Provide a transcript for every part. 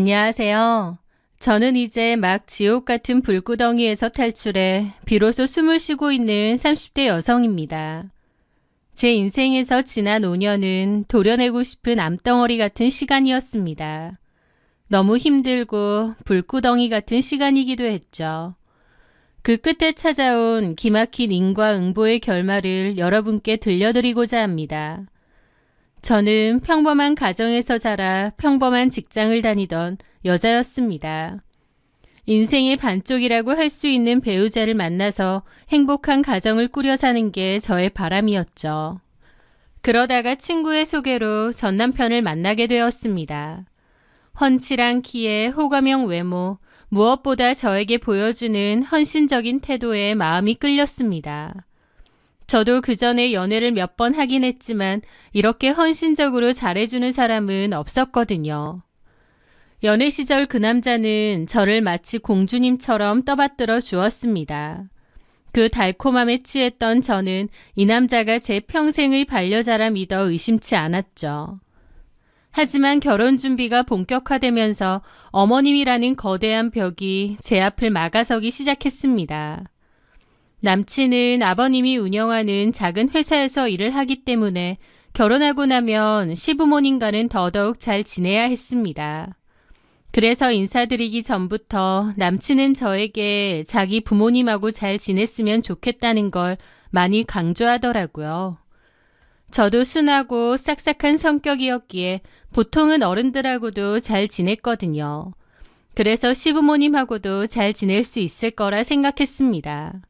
안녕하세요. 저는 이제 막 지옥 같은 불구덩이에서 탈출해 비로소 숨을 쉬고 있는 30대 여성입니다. 제 인생에서 지난 5년은 도려내고 싶은 암덩어리 같은 시간이었습니다. 너무 힘들고 불구덩이 같은 시간이기도 했죠. 그 끝에 찾아온 기막힌 인과 응보의 결말을 여러분께 들려드리고자 합니다. 저는 평범한 가정에서 자라 평범한 직장을 다니던 여자였습니다. 인생의 반쪽이라고 할 수 있는 배우자를 만나서 행복한 가정을 꾸려 사는 게 저의 바람이었죠. 그러다가 친구의 소개로 전 남편을 만나게 되었습니다. 훤칠한 키에 호감형 외모, 무엇보다 저에게 보여주는 헌신적인 태도에 마음이 끌렸습니다. 저도 그 전에 연애를 몇 번 하긴 했지만 이렇게 헌신적으로 잘해주는 사람은 없었거든요. 연애 시절 그 남자는 저를 마치 공주님처럼 떠받들어 주었습니다. 그 달콤함에 취했던 저는 이 남자가 제 평생의 반려자라 믿어 의심치 않았죠. 하지만 결혼 준비가 본격화되면서 어머님이라는 거대한 벽이 제 앞을 막아서기 시작했습니다. 남친은 아버님이 운영하는 작은 회사에서 일을 하기 때문에 결혼하고 나면 시부모님과는 더더욱 잘 지내야 했습니다. 그래서 인사드리기 전부터 남친은 저에게 자기 부모님하고 잘 지냈으면 좋겠다는 걸 많이 강조하더라고요. 저도 순하고 싹싹한 성격이었기에 보통은 어른들하고도 잘 지냈거든요. 그래서 시부모님하고도 잘 지낼 수 있을 거라 생각했습니다.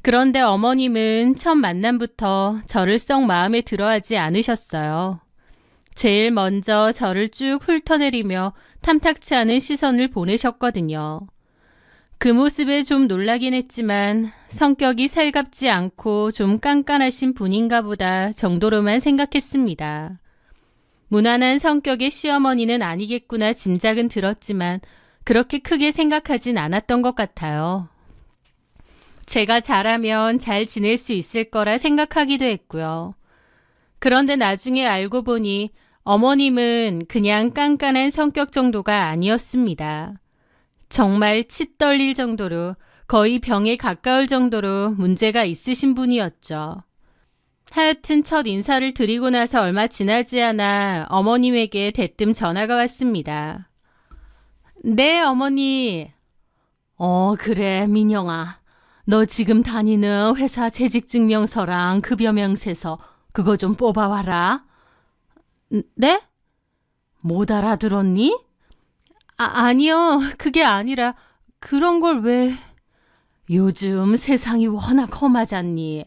그런데 어머님은 첫 만남부터 저를 썩 마음에 들어하지 않으셨어요. 제일 먼저 저를 쭉 훑어내리며 탐탁치 않은 시선을 보내셨거든요. 그 모습에 좀 놀라긴 했지만 성격이 살갑지 않고 좀 깐깐하신 분인가 보다 정도로만 생각했습니다. 무난한 성격의 시어머니는 아니겠구나 짐작은 들었지만 그렇게 크게 생각하진 않았던 것 같아요. 제가 잘하면 잘 지낼 수 있을 거라 생각하기도 했고요. 그런데 나중에 알고 보니 어머님은 그냥 깐깐한 성격 정도가 아니었습니다. 정말 치 떨릴 정도로 거의 병에 가까울 정도로 문제가 있으신 분이었죠. 하여튼 첫 인사를 드리고 나서 얼마 지나지 않아 어머님에게 대뜸 전화가 왔습니다. 네, 어머니. 그래, 민영아. 너 지금 다니는 회사 재직증명서랑 급여명세서 그거 좀 뽑아와라. 네? 못 알아들었니? 아니요. 그게 아니라 그런 걸 왜... 요즘 세상이 워낙 험하잖니.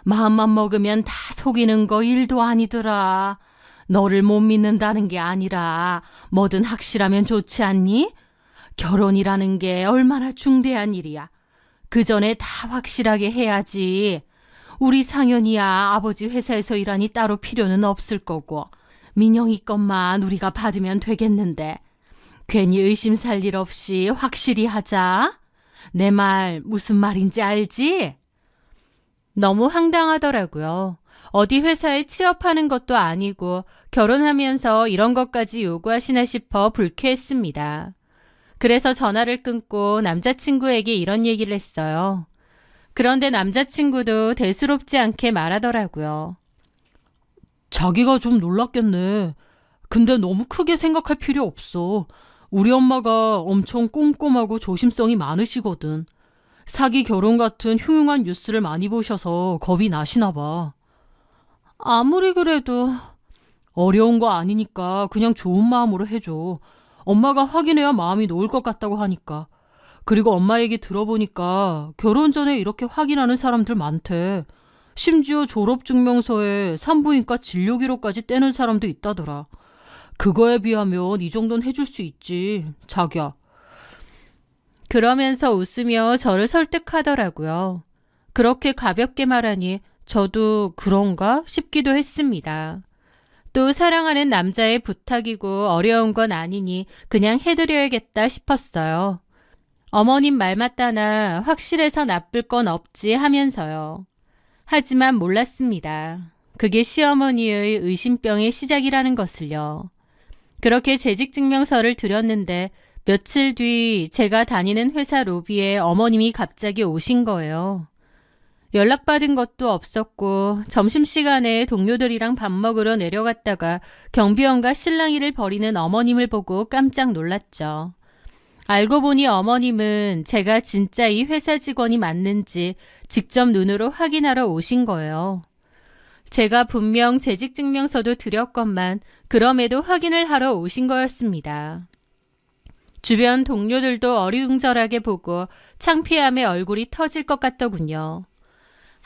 마음만 먹으면 다 속이는 거 일도 아니더라. 너를 못 믿는다는 게 아니라 뭐든 확실하면 좋지 않니? 결혼이라는 게 얼마나 중대한 일이야. 그 전에 다 확실하게 해야지. 우리 상현이야 아버지 회사에서 일하니 따로 필요는 없을 거고 민영이 것만 우리가 받으면 되겠는데 괜히 의심 살 일 없이 확실히 하자. 내 말 무슨 말인지 알지? 너무 황당하더라고요. 어디 회사에 취업하는 것도 아니고 결혼하면서 이런 것까지 요구하시나 싶어 불쾌했습니다. 그래서 전화를 끊고 남자친구에게 이런 얘기를 했어요. 그런데 남자친구도 대수롭지 않게 말하더라고요. 자기가 좀 놀랐겠네. 근데 너무 크게 생각할 필요 없어. 우리 엄마가 엄청 꼼꼼하고 조심성이 많으시거든. 사기 결혼 같은 흉흉한 뉴스를 많이 보셔서 겁이 나시나 봐. 아무리 그래도 어려운 거 아니니까 그냥 좋은 마음으로 해줘. 엄마가 확인해야 마음이 놓을 것 같다고 하니까. 그리고 엄마 얘기 들어보니까 결혼 전에 이렇게 확인하는 사람들 많대. 심지어 졸업증명서에 산부인과 진료기록까지 떼는 사람도 있다더라. 그거에 비하면 이 정도는 해줄 수 있지, 자기야. 그러면서 웃으며 저를 설득하더라고요. 그렇게 가볍게 말하니 저도 그런가 싶기도 했습니다. 또 사랑하는 남자의 부탁이고 어려운 건 아니니 그냥 해드려야겠다 싶었어요. 어머님 말 맞다나 확실해서 나쁠 건 없지 하면서요. 하지만 몰랐습니다. 그게 시어머니의 의심병의 시작이라는 것을요. 그렇게 재직증명서를 드렸는데 며칠 뒤 제가 다니는 회사 로비에 어머님이 갑자기 오신 거예요. 연락받은 것도 없었고 점심시간에 동료들이랑 밥 먹으러 내려갔다가 경비원과 실랑이를 벌이는 어머님을 보고 깜짝 놀랐죠. 알고 보니 어머님은 제가 진짜 이 회사 직원이 맞는지 직접 눈으로 확인하러 오신 거예요. 제가 분명 재직증명서도 드렸건만 그럼에도 확인을 하러 오신 거였습니다. 주변 동료들도 어리둥절하게 보고 창피함에 얼굴이 터질 것 같더군요.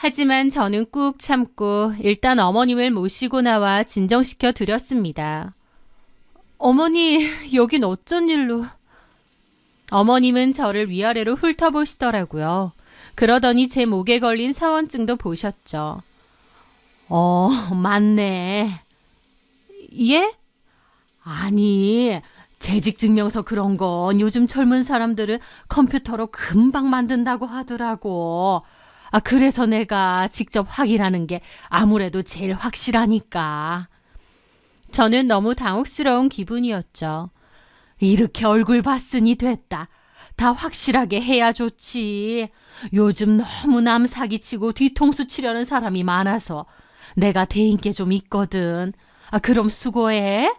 하지만 저는 꾹 참고 일단 어머님을 모시고 나와 진정시켜 드렸습니다. 어머니, 여긴 어쩐 일로? 어머님은 저를 위아래로 훑어보시더라고요. 그러더니 제 목에 걸린 사원증도 보셨죠. 맞네. 예? 아니, 재직증명서 그런 건 요즘 젊은 사람들은 컴퓨터로 금방 만든다고 하더라고. 그래서 내가 직접 확인하는 게 아무래도 제일 확실하니까. 저는 너무 당혹스러운 기분이었죠. 이렇게 얼굴 봤으니 됐다. 다 확실하게 해야 좋지. 요즘 너무 남 사기치고 뒤통수 치려는 사람이 많아서 내가 대인 게 좀 있거든. 그럼 수고해.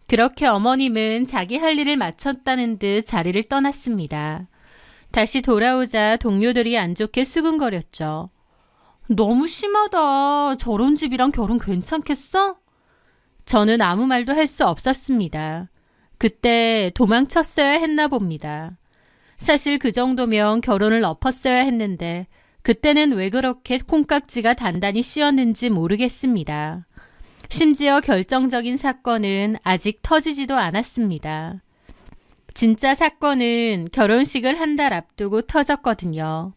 그렇게 어머님은 자기 할 일을 마쳤다는 듯 자리를 떠났습니다. 다시 돌아오자 동료들이 안 좋게 수근거렸죠. 너무 심하다. 저런 집이랑 결혼 괜찮겠어? 저는 아무 말도 할 수 없었습니다. 그때 도망쳤어야 했나 봅니다. 사실 그 정도면 결혼을 엎었어야 했는데 그때는 왜 그렇게 콩깍지가 단단히 씌었는지 모르겠습니다. 심지어 결정적인 사건은 아직 터지지도 않았습니다. 진짜 사건은 결혼식을 한 달 앞두고 터졌거든요.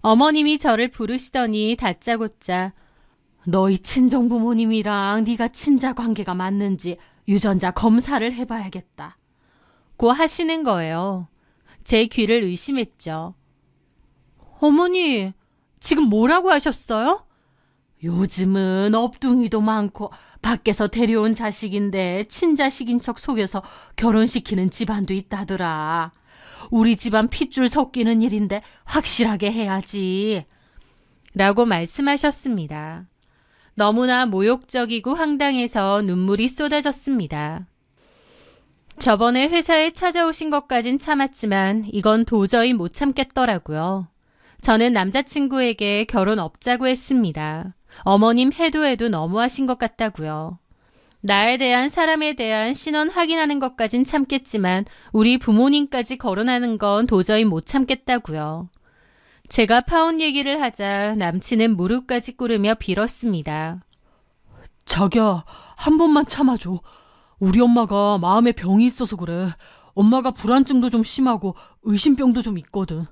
어머님이 저를 부르시더니 다짜고짜 너희 친정부모님이랑 네가 친자 관계가 맞는지 유전자 검사를 해봐야겠다. 고 하시는 거예요. 제 귀를 의심했죠. 어머니, 지금 뭐라고 하셨어요? 요즘은 업둥이도 많고 밖에서 데려온 자식인데 친자식인 척 속여서 결혼시키는 집안도 있다더라. 우리 집안 핏줄 섞이는 일인데 확실하게 해야지. 라고 말씀하셨습니다. 너무나 모욕적이고 황당해서 눈물이 쏟아졌습니다. 저번에 회사에 찾아오신 것까진 참았지만 이건 도저히 못 참겠더라고요. 저는 남자친구에게 결혼 없자고 했습니다. 어머님 해도 너무하신 것 같다고요. 나에 대한 사람에 대한 신원 확인하는 것까진 참겠지만 우리 부모님까지 거론하는 건 도저히 못 참겠다고요. 제가 파혼 얘기를 하자 남친은 무릎까지 꿇으며 빌었습니다. 자기야, 한 번만 참아줘. 우리 엄마가 마음에 병이 있어서 그래. 엄마가 불안증도 좀 심하고 의심병도 좀 있거든.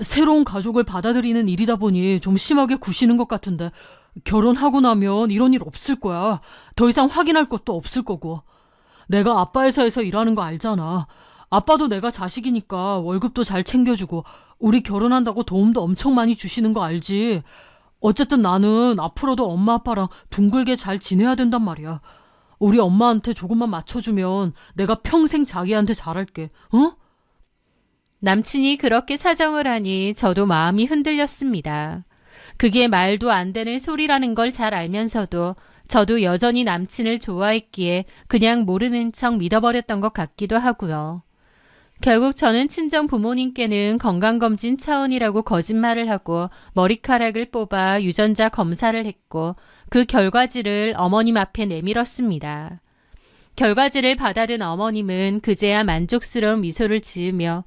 새로운 가족을 받아들이는 일이다 보니 좀 심하게 구시는 것 같은데 결혼하고 나면 이런 일 없을 거야. 더 이상 확인할 것도 없을 거고. 내가 아빠 회사에서 일하는 거 알잖아. 아빠도 내가 자식이니까 월급도 잘 챙겨주고 우리 결혼한다고 도움도 엄청 많이 주시는 거 알지? 어쨌든 나는 앞으로도 엄마 아빠랑 둥글게 잘 지내야 된단 말이야. 우리 엄마한테 조금만 맞춰주면 내가 평생 자기한테 잘할게. 어? 남친이 그렇게 사정을 하니 저도 마음이 흔들렸습니다. 그게 말도 안 되는 소리라는 걸 잘 알면서도 저도 여전히 남친을 좋아했기에 그냥 모르는 척 믿어버렸던 것 같기도 하고요. 결국 저는 친정 부모님께는 건강검진 차원이라고 거짓말을 하고 머리카락을 뽑아 유전자 검사를 했고 그 결과지를 어머님 앞에 내밀었습니다. 결과지를 받아든 어머님은 그제야 만족스러운 미소를 지으며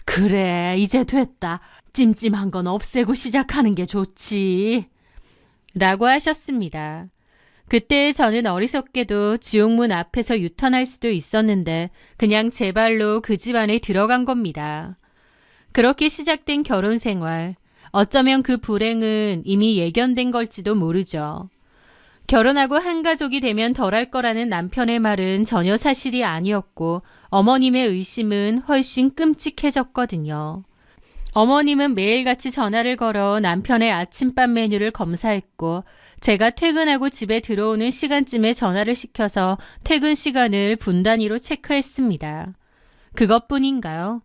그래, 이제 됐다. 찜찜한 건 없애고 시작하는 게 좋지. 라고 하셨습니다. 그때 저는 어리석게도 지옥문 앞에서 유턴할 수도 있었는데 그냥 제 발로 그 집 안에 들어간 겁니다. 그렇게 시작된 결혼 생활, 어쩌면 그 불행은 이미 예견된 걸지도 모르죠. 결혼하고 한 가족이 되면 덜할 거라는 남편의 말은 전혀 사실이 아니었고 어머님의 의심은 훨씬 끔찍해졌거든요. 어머님은 매일같이 전화를 걸어 남편의 아침밥 메뉴를 검사했고 제가 퇴근하고 집에 들어오는 시간쯤에 전화를 시켜서 퇴근 시간을 분단위로 체크했습니다. 그것뿐인가요?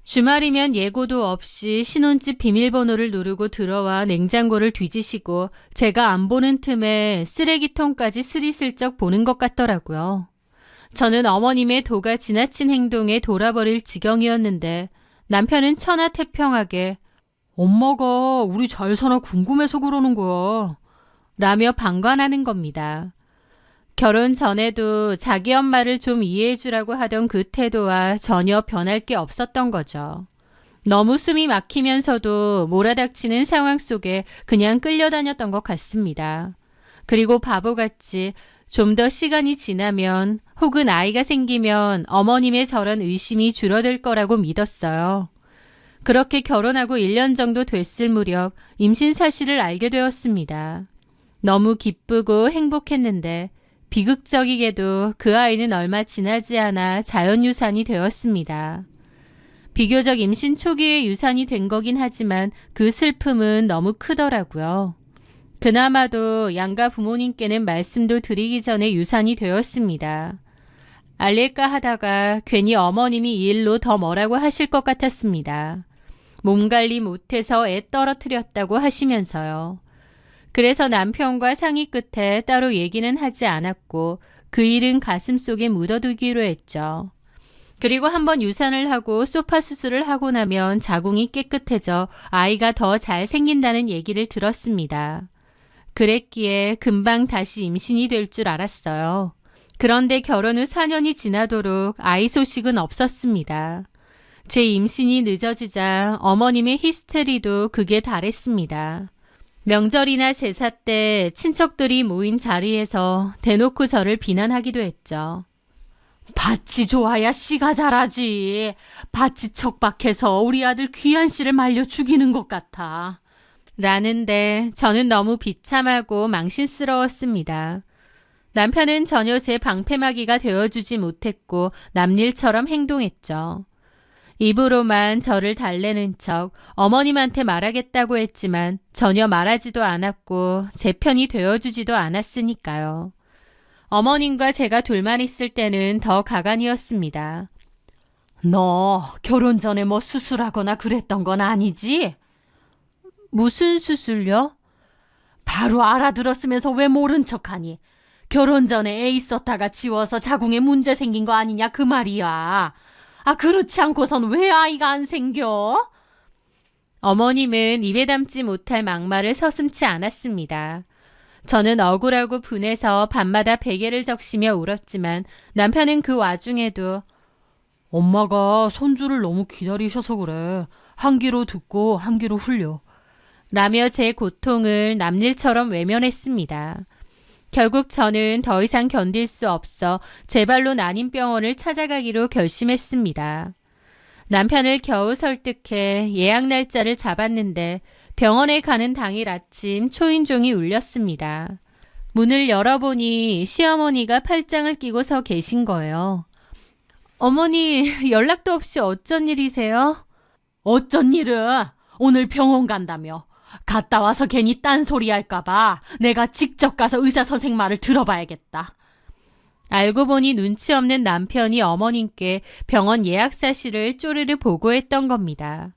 주말이면 예고도 없이 신혼집 비밀번호를 누르고 들어와 냉장고를 뒤지시고 제가 안 보는 틈에 쓰레기통까지 스리슬쩍 보는 것 같더라고요. 저는 어머님의 도가 지나친 행동에 돌아버릴 지경이었는데 남편은 천하태평하게 엄마가 우리 잘 사나 궁금해서 그러는 거야. 라며 방관하는 겁니다. 결혼 전에도 자기 엄마를 좀 이해해주라고 하던 그 태도와 전혀 변할 게 없었던 거죠. 너무 숨이 막히면서도 몰아닥치는 상황 속에 그냥 끌려다녔던 것 같습니다. 그리고 바보같이 좀 더 시간이 지나면 혹은 아이가 생기면 어머님의 저런 의심이 줄어들 거라고 믿었어요. 그렇게 결혼하고 1년 정도 됐을 무렵 임신 사실을 알게 되었습니다. 너무 기쁘고 행복했는데 비극적이게도 그 아이는 얼마 지나지 않아 자연유산이 되었습니다. 비교적 임신 초기에 유산이 된 거긴 하지만 그 슬픔은 너무 크더라고요. 그나마도 양가 부모님께는 말씀도 드리기 전에 유산이 되었습니다. 알릴까 하다가 괜히 어머님이 이 일로 더 뭐라고 하실 것 같았습니다. 몸 관리 못해서 애 떨어뜨렸다고 하시면서요. 그래서 남편과 상의 끝에 따로 얘기는 하지 않았고 그 일은 가슴속에 묻어두기로 했죠. 그리고 한번 유산을 하고 소파 수술을 하고 나면 자궁이 깨끗해져 아이가 더 잘 생긴다는 얘기를 들었습니다. 그랬기에 금방 다시 임신이 될 줄 알았어요. 그런데 결혼 후 4년이 지나도록 아이 소식은 없었습니다. 제 임신이 늦어지자 어머님의 히스테리도 극에 달했습니다. 명절이나 제사 때 친척들이 모인 자리에서 대놓고 저를 비난하기도 했죠. 밭이 좋아야 씨가 자라지. 밭이 척박해서 우리 아들 귀한 씨를 말려 죽이는 것 같아. 라는데 저는 너무 비참하고 망신스러웠습니다. 남편은 전혀 제 방패막이가 되어주지 못했고 남일처럼 행동했죠. 입으로만 저를 달래는 척 어머님한테 말하겠다고 했지만 전혀 말하지도 않았고 제 편이 되어주지도 않았으니까요. 어머님과 제가 둘만 있을 때는 더 가관이었습니다. 너 결혼 전에 뭐 수술하거나 그랬던 건 아니지? 무슨 수술요? 바로 알아들었으면서 왜 모른 척하니? 결혼 전에 애 있었다가 지워서 자궁에 문제 생긴 거 아니냐 그 말이야. 아, 그렇지 않고선 왜 아이가 안 생겨? 어머님은 입에 담지 못할 막말을 서슴지 않았습니다. 저는 억울하고 분해서 밤마다 베개를 적시며 울었지만 남편은 그 와중에도 엄마가 손주를 너무 기다리셔서 그래. 한 귀로 듣고 한 귀로 흘려. 라며 제 고통을 남일처럼 외면했습니다. 결국 저는 더 이상 견딜 수 없어 제 발로 난임병원을 찾아가기로 결심했습니다. 남편을 겨우 설득해 예약 날짜를 잡았는데 병원에 가는 당일 아침 초인종이 울렸습니다. 문을 열어보니 시어머니가 팔짱을 끼고 서 계신 거예요. 어머니, 연락도 없이 어쩐 일이세요? 어쩐 일은? 오늘 병원 간다며. 갔다 와서 괜히 딴소리 할까봐 내가 직접 가서 의사 선생 말을 들어봐야겠다. 알고 보니 눈치 없는 남편이 어머님께 병원 예약 사실을 쪼르르 보고했던 겁니다.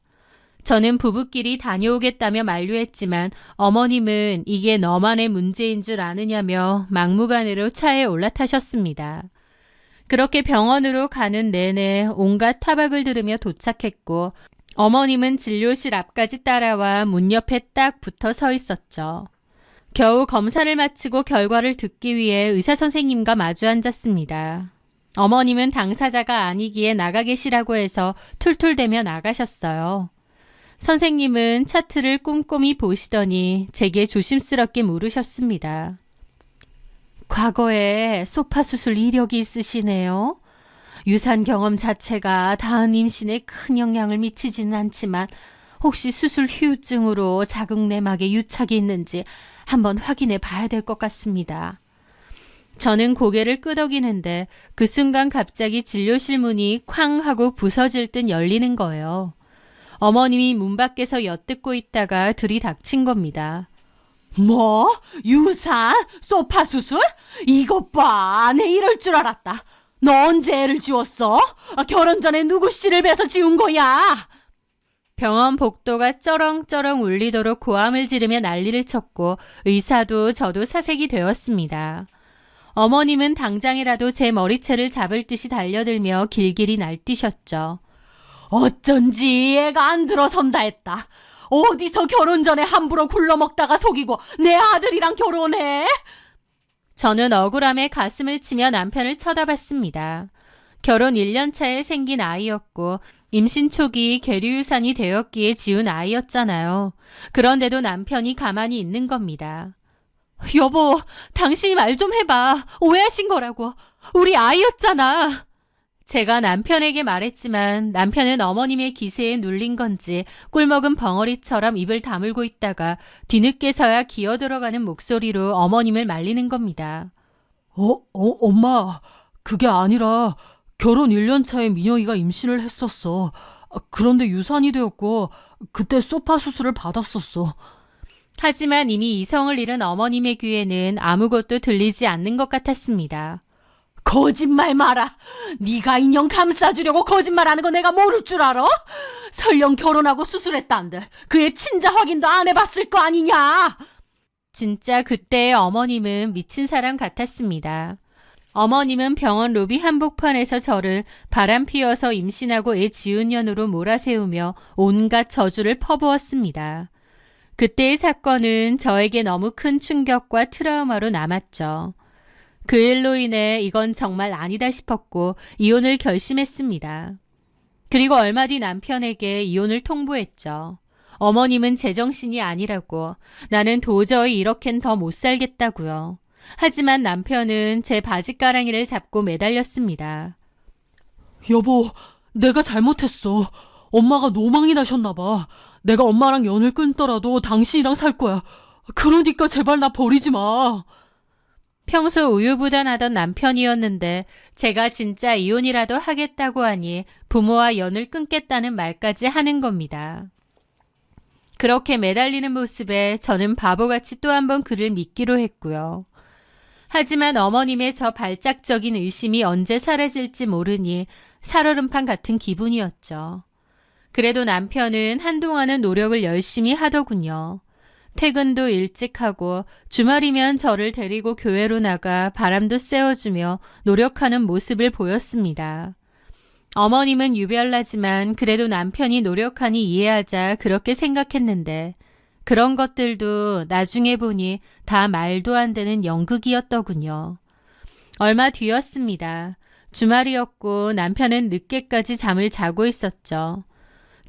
저는 부부끼리 다녀오겠다며 만류했지만 어머님은 이게 너만의 문제인 줄 아느냐며 막무가내로 차에 올라타셨습니다. 그렇게 병원으로 가는 내내 온갖 타박을 들으며 도착했고 어머님은 진료실 앞까지 따라와 문 옆에 딱 붙어 서 있었죠. 겨우 검사를 마치고 결과를 듣기 위해 의사 선생님과 마주 앉았습니다. 어머님은 당사자가 아니기에 나가 계시라고 해서 툴툴대며 나가셨어요. 선생님은 차트를 꼼꼼히 보시더니 제게 조심스럽게 물으셨습니다. 과거에 소파 수술 이력이 있으시네요. 유산 경험 자체가 다음 임신에 큰 영향을 미치지는 않지만 혹시 수술 후유증으로 자궁 내막에 유착이 있는지 한번 확인해 봐야 될 것 같습니다. 저는 고개를 끄덕이는데 그 순간 갑자기 진료실 문이 쾅 하고 부서질 듯 열리는 거예요. 어머님이 문 밖에서 엿듣고 있다가 들이닥친 겁니다. 뭐? 유산? 소파 수술? 이것 봐. 내 이럴 줄 알았다. 너 언제 애를 지웠어? 결혼 전에 누구 씨를 베서 지운 거야? 병원 복도가 쩌렁쩌렁 울리도록 고함을 지르며 난리를 쳤고 의사도 저도 사색이 되었습니다. 어머님은 당장이라도 제 머리채를 잡을 듯이 달려들며 길길이 날뛰셨죠. 어쩐지 애가 안 들어선다 했다. 어디서 결혼 전에 함부로 굴러먹다가 속이고 내 아들이랑 결혼해? 저는 억울함에 가슴을 치며 남편을 쳐다봤습니다. 결혼 1년 차에 생긴 아이였고 임신 초기 계류유산이 되었기에 지운 아이였잖아요. 그런데도 남편이 가만히 있는 겁니다. 여보, 당신이 말 좀 해봐. 오해하신 거라고. 우리 아이였잖아. 제가 남편에게 말했지만 남편은 어머님의 기세에 눌린 건지 꿀먹은 벙어리처럼 입을 다물고 있다가 뒤늦게서야 기어들어가는 목소리로 어머님을 말리는 겁니다. 엄마, 그게 아니라 결혼 1년 차에 민영이가 임신을 했었어. 그런데 유산이 되었고 그때 소파 수술을 받았었어. 하지만 이미 이성을 잃은 어머님의 귀에는 아무것도 들리지 않는 것 같았습니다. 거짓말 마라. 네가 인형 감싸주려고 거짓말하는 거 내가 모를 줄 알아? 설령 결혼하고 수술했다는데 그의 친자 확인도 안 해봤을 거 아니냐? 진짜 그때의 어머님은 미친 사람 같았습니다. 어머님은 병원 로비 한복판에서 저를 바람 피워서 임신하고 애 지은 년으로 몰아세우며 온갖 저주를 퍼부었습니다. 그때의 사건은 저에게 너무 큰 충격과 트라우마로 남았죠. 그 일로 인해 이건 정말 아니다 싶었고 이혼을 결심했습니다. 그리고 얼마 뒤 남편에게 이혼을 통보했죠. 어머님은 제정신이 아니라고, 나는 도저히 이렇겐 더 못 살겠다고요. 하지만 남편은 제 바지가랑이를 잡고 매달렸습니다. 여보, 내가 잘못했어. 엄마가 노망이 나셨나 봐. 내가 엄마랑 연을 끊더라도 당신이랑 살 거야. 그러니까 제발 나 버리지 마. 평소 우유부단하던 남편이었는데 제가 진짜 이혼이라도 하겠다고 하니 부모와 연을 끊겠다는 말까지 하는 겁니다. 그렇게 매달리는 모습에 저는 바보같이 또 한 번 그를 믿기로 했고요. 하지만 어머님의 저 발작적인 의심이 언제 사라질지 모르니 살얼음판 같은 기분이었죠. 그래도 남편은 한동안은 노력을 열심히 하더군요. 퇴근도 일찍 하고 주말이면 저를 데리고 교회로 나가 바람도 쐬어주며 노력하는 모습을 보였습니다. 어머님은 유별나지만 그래도 남편이 노력하니 이해하자 그렇게 생각했는데 그런 것들도 나중에 보니 다 말도 안 되는 연극이었더군요. 얼마 뒤였습니다. 주말이었고 남편은 늦게까지 잠을 자고 있었죠.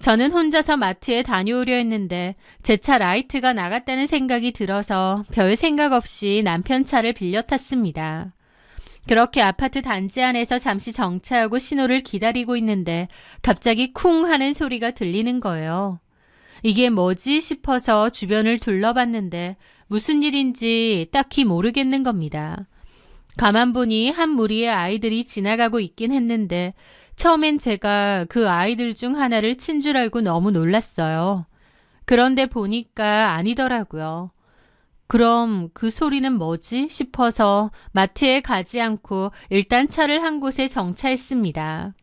저는 혼자서 마트에 다녀오려 했는데 제 차 라이트가 나갔다는 생각이 들어서 별 생각 없이 남편 차를 빌려 탔습니다. 그렇게 아파트 단지 안에서 잠시 정차하고 신호를 기다리고 있는데 갑자기 쿵 하는 소리가 들리는 거예요. 이게 뭐지 싶어서 주변을 둘러봤는데 무슨 일인지 딱히 모르겠는 겁니다. 가만 보니 한 무리의 아이들이 지나가고 있긴 했는데 처음엔 제가 그 아이들 중 하나를 친 줄 알고 너무 놀랐어요. 그런데 보니까 아니더라고요. 그럼 그 소리는 뭐지 싶어서 마트에 가지 않고 일단 차를 한 곳에 정차했습니다.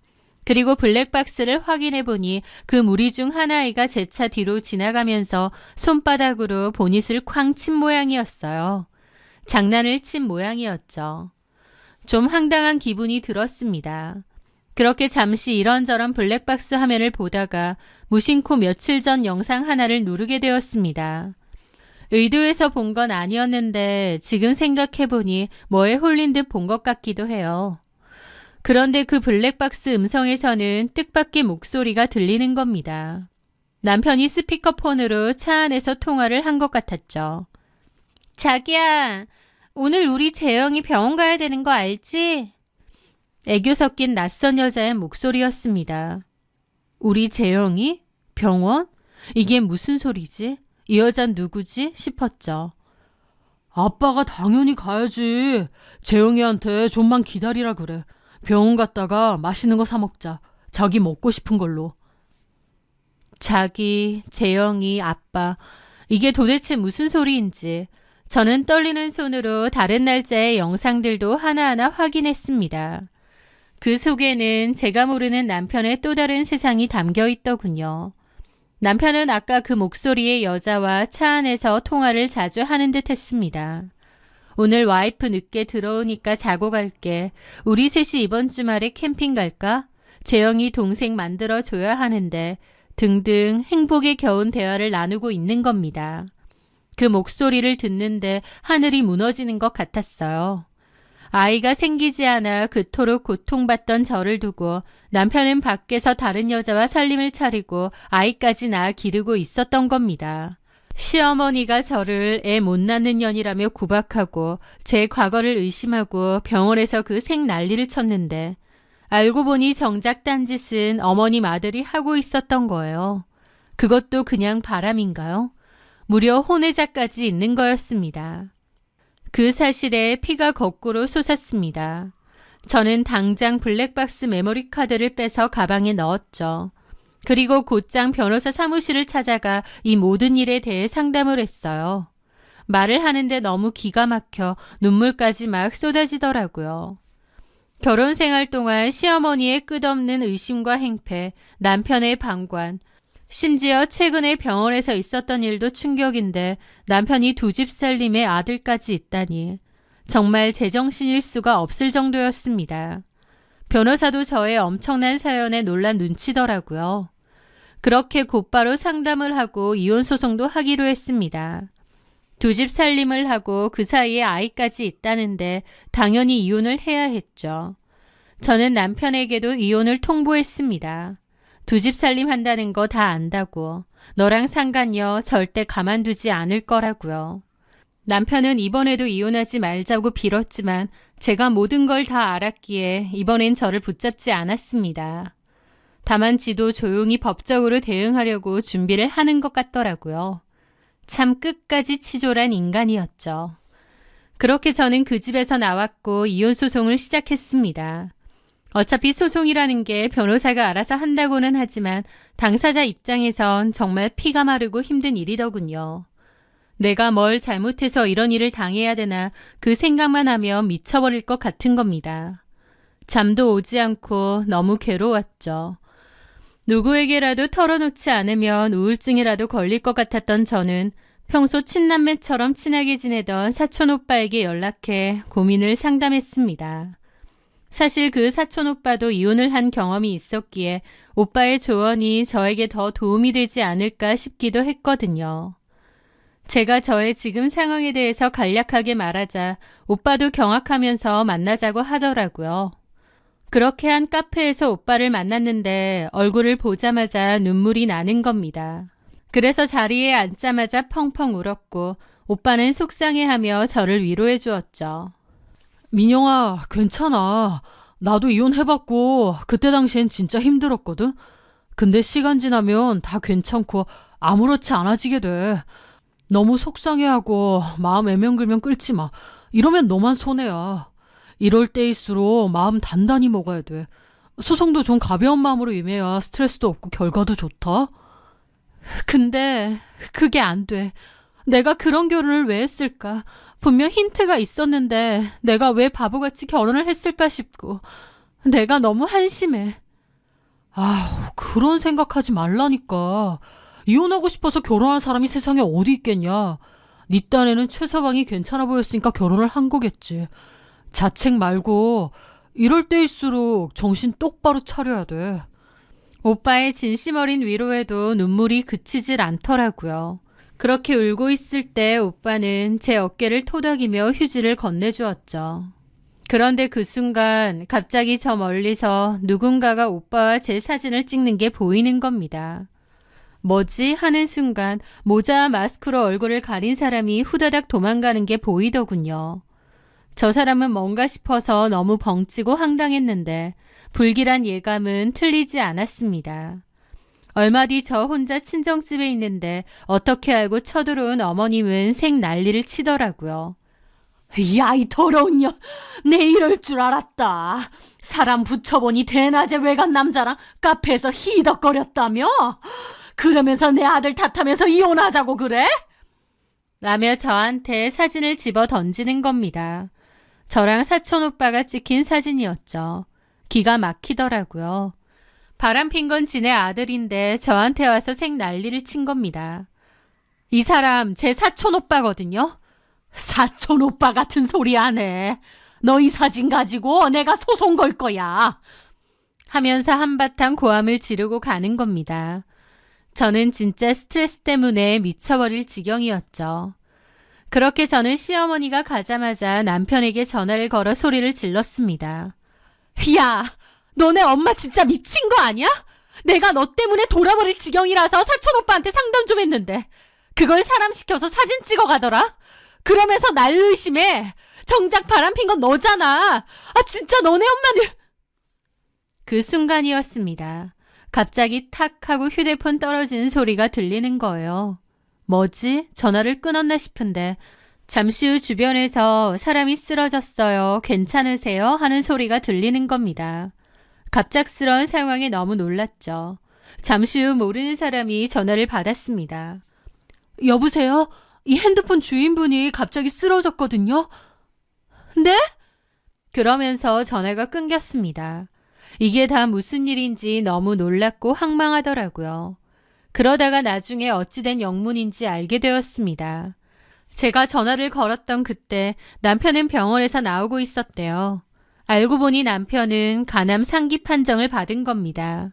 그리고 블랙박스를 확인해 보니 그 무리 중 하나이가 제 차 뒤로 지나가면서 손바닥으로 보닛을 쾅 친 모양이었어요. 장난을 친 모양이었죠. 좀 황당한 기분이 들었습니다. 그렇게 잠시 이런저런 블랙박스 화면을 보다가 무심코 며칠 전 영상 하나를 누르게 되었습니다. 의도해서 본 건 아니었는데 지금 생각해보니 뭐에 홀린 듯 본 것 같기도 해요. 그런데 그 블랙박스 음성에서는 뜻밖의 목소리가 들리는 겁니다. 남편이 스피커폰으로 차 안에서 통화를 한 것 같았죠. 자기야, 오늘 우리 재영이 병원 가야 되는 거 알지? 애교 섞인 낯선 여자의 목소리였습니다. 우리 재영이? 병원? 이게 무슨 소리지? 이 여잔 누구지? 싶었죠. 아빠가 당연히 가야지. 재영이한테 좀만 기다리라 그래. 병원 갔다가 맛있는 거 사 먹자. 자기 먹고 싶은 걸로. 자기, 재영이, 아빠. 이게 도대체 무슨 소리인지 저는 떨리는 손으로 다른 날짜의 영상들도 하나하나 확인했습니다. 그 속에는 제가 모르는 남편의 또 다른 세상이 담겨 있더군요. 남편은 아까 그 목소리의 여자와 차 안에서 통화를 자주 하는 듯 했습니다. 오늘 와이프 늦게 들어오니까 자고 갈게. 우리 셋이 이번 주말에 캠핑 갈까? 재영이 동생 만들어줘야 하는데 등등 행복에 겨운 대화를 나누고 있는 겁니다. 그 목소리를 듣는데 하늘이 무너지는 것 같았어요. 아이가 생기지 않아 그토록 고통받던 저를 두고 남편은 밖에서 다른 여자와 살림을 차리고 아이까지 낳아 기르고 있었던 겁니다. 시어머니가 저를 애 못 낳는 년이라며 구박하고 제 과거를 의심하고 병원에서 그 색 난리를 쳤는데 알고 보니 정작 딴짓은 어머님 아들이 하고 있었던 거예요. 그것도 그냥 바람인가요? 무려 혼외자까지 있는 거였습니다. 그 사실에 피가 거꾸로 솟았습니다. 저는 당장 블랙박스 메모리 카드를 빼서 가방에 넣었죠. 그리고 곧장 변호사 사무실을 찾아가 이 모든 일에 대해 상담을 했어요. 말을 하는데 너무 기가 막혀 눈물까지 막 쏟아지더라고요. 결혼 생활 동안 시어머니의 끝없는 의심과 행패, 남편의 방관, 심지어 최근에 병원에서 있었던 일도 충격인데 남편이 두 집 살림의 아들까지 있다니 정말 제정신일 수가 없을 정도였습니다. 변호사도 저의 엄청난 사연에 놀란 눈치더라고요. 그렇게 곧바로 상담을 하고 이혼 소송도 하기로 했습니다. 두 집 살림을 하고 그 사이에 아이까지 있다는데 당연히 이혼을 해야 했죠. 저는 남편에게도 이혼을 통보했습니다. 두 집 살림 한다는 거 다 안다고. 너랑 상간녀 절대 가만두지 않을 거라고요. 남편은 이번에도 이혼하지 말자고 빌었지만 제가 모든 걸 다 알았기에 이번엔 저를 붙잡지 않았습니다. 다만 지도 조용히 법적으로 대응하려고 준비를 하는 것 같더라고요. 참 끝까지 치졸한 인간이었죠. 그렇게 저는 그 집에서 나왔고 이혼 소송을 시작했습니다. 어차피 소송이라는 게 변호사가 알아서 한다고는 하지만 당사자 입장에선 정말 피가 마르고 힘든 일이더군요. 내가 뭘 잘못해서 이런 일을 당해야 되나 그 생각만 하면 미쳐버릴 것 같은 겁니다. 잠도 오지 않고 너무 괴로웠죠. 누구에게라도 털어놓지 않으면 우울증이라도 걸릴 것 같았던 저는 평소 친남매처럼 친하게 지내던 사촌 오빠에게 연락해 고민을 상담했습니다. 사실 그 사촌 오빠도 이혼을 한 경험이 있었기에 오빠의 조언이 저에게 더 도움이 되지 않을까 싶기도 했거든요. 제가 저의 지금 상황에 대해서 간략하게 말하자 오빠도 경악하면서 만나자고 하더라고요. 그렇게 한 카페에서 오빠를 만났는데 얼굴을 보자마자 눈물이 나는 겁니다. 그래서 자리에 앉자마자 펑펑 울었고 오빠는 속상해하며 저를 위로해 주었죠. 민영아, 괜찮아. 나도 이혼해봤고 그때 당시엔 진짜 힘들었거든. 근데 시간 지나면 다 괜찮고 아무렇지 않아지게 돼. 너무 속상해하고 마음 애명글명 끌지 마. 이러면 너만 손해야. 이럴 때일수록 마음 단단히 먹어야 돼. 소송도 좀 가벼운 마음으로 임해야 스트레스도 없고 결과도 좋다. 근데 그게 안 돼. 내가 그런 결혼을 왜 했을까? 분명 힌트가 있었는데 내가 왜 바보같이 결혼을 했을까 싶고 내가 너무 한심해. 아우, 그런 생각하지 말라니까. 이혼하고 싶어서 결혼한 사람이 세상에 어디 있겠냐. 네 딴에는 최서방이 괜찮아 보였으니까 결혼을 한 거겠지. 자책 말고 이럴 때일수록 정신 똑바로 차려야 돼. 오빠의 진심 어린 위로에도 눈물이 그치질 않더라고요. 그렇게 울고 있을 때 오빠는 제 어깨를 토닥이며 휴지를 건네주었죠. 그런데 그 순간 갑자기 저 멀리서 누군가가 오빠와 제 사진을 찍는 게 보이는 겁니다. 뭐지? 하는 순간 모자와 마스크로 얼굴을 가린 사람이 후다닥 도망가는 게 보이더군요. 저 사람은 뭔가 싶어서 너무 벙찌고 황당했는데 불길한 예감은 틀리지 않았습니다. 얼마 뒤 저 혼자 친정집에 있는데 어떻게 알고 쳐들어온 어머님은 색 난리를 치더라고요. 야, 이 더러운 년. 내 이럴 줄 알았다. 사람 붙여보니 대낮에 외간 남자랑 카페에서 히덕거렸다며? 그러면서 내 아들 탓하면서 이혼하자고 그래? 라며 저한테 사진을 집어 던지는 겁니다. 저랑 사촌 오빠가 찍힌 사진이었죠. 기가 막히더라고요. 바람핀 건 지네 아들인데 저한테 와서 생 난리를 친 겁니다. 이 사람 제 사촌 오빠거든요. 사촌 오빠 같은 소리 안 해. 너 이 사진 가지고 내가 소송 걸 거야. 하면서 한바탕 고함을 지르고 가는 겁니다. 저는 진짜 스트레스 때문에 미쳐버릴 지경이었죠. 그렇게 저는 시어머니가 가자마자 남편에게 전화를 걸어 소리를 질렀습니다. 야, 너네 엄마 진짜 미친 거 아니야? 내가 너 때문에 돌아버릴 지경이라서 사촌 오빠한테 상담 좀 했는데 그걸 사람 시켜서 사진 찍어 가더라. 그러면서 날 의심해. 정작 바람핀 건 너잖아. 아, 진짜 너네 엄마는. 그 순간이었습니다. 갑자기 탁 하고 휴대폰 떨어지는 소리가 들리는 거예요. 뭐지? 전화를 끊었나 싶은데 잠시 후 주변에서 사람이 쓰러졌어요. 괜찮으세요? 하는 소리가 들리는 겁니다. 갑작스러운 상황에 너무 놀랐죠. 잠시 후 모르는 사람이 전화를 받았습니다. 여보세요? 이 핸드폰 주인분이 갑자기 쓰러졌거든요. 네? 그러면서 전화가 끊겼습니다. 이게 다 무슨 일인지 너무 놀랐고 황망하더라고요. 그러다가 나중에 어찌된 영문인지 알게 되었습니다. 제가 전화를 걸었던 그때 남편은 병원에서 나오고 있었대요. 알고 보니 남편은 간암 상기 판정을 받은 겁니다.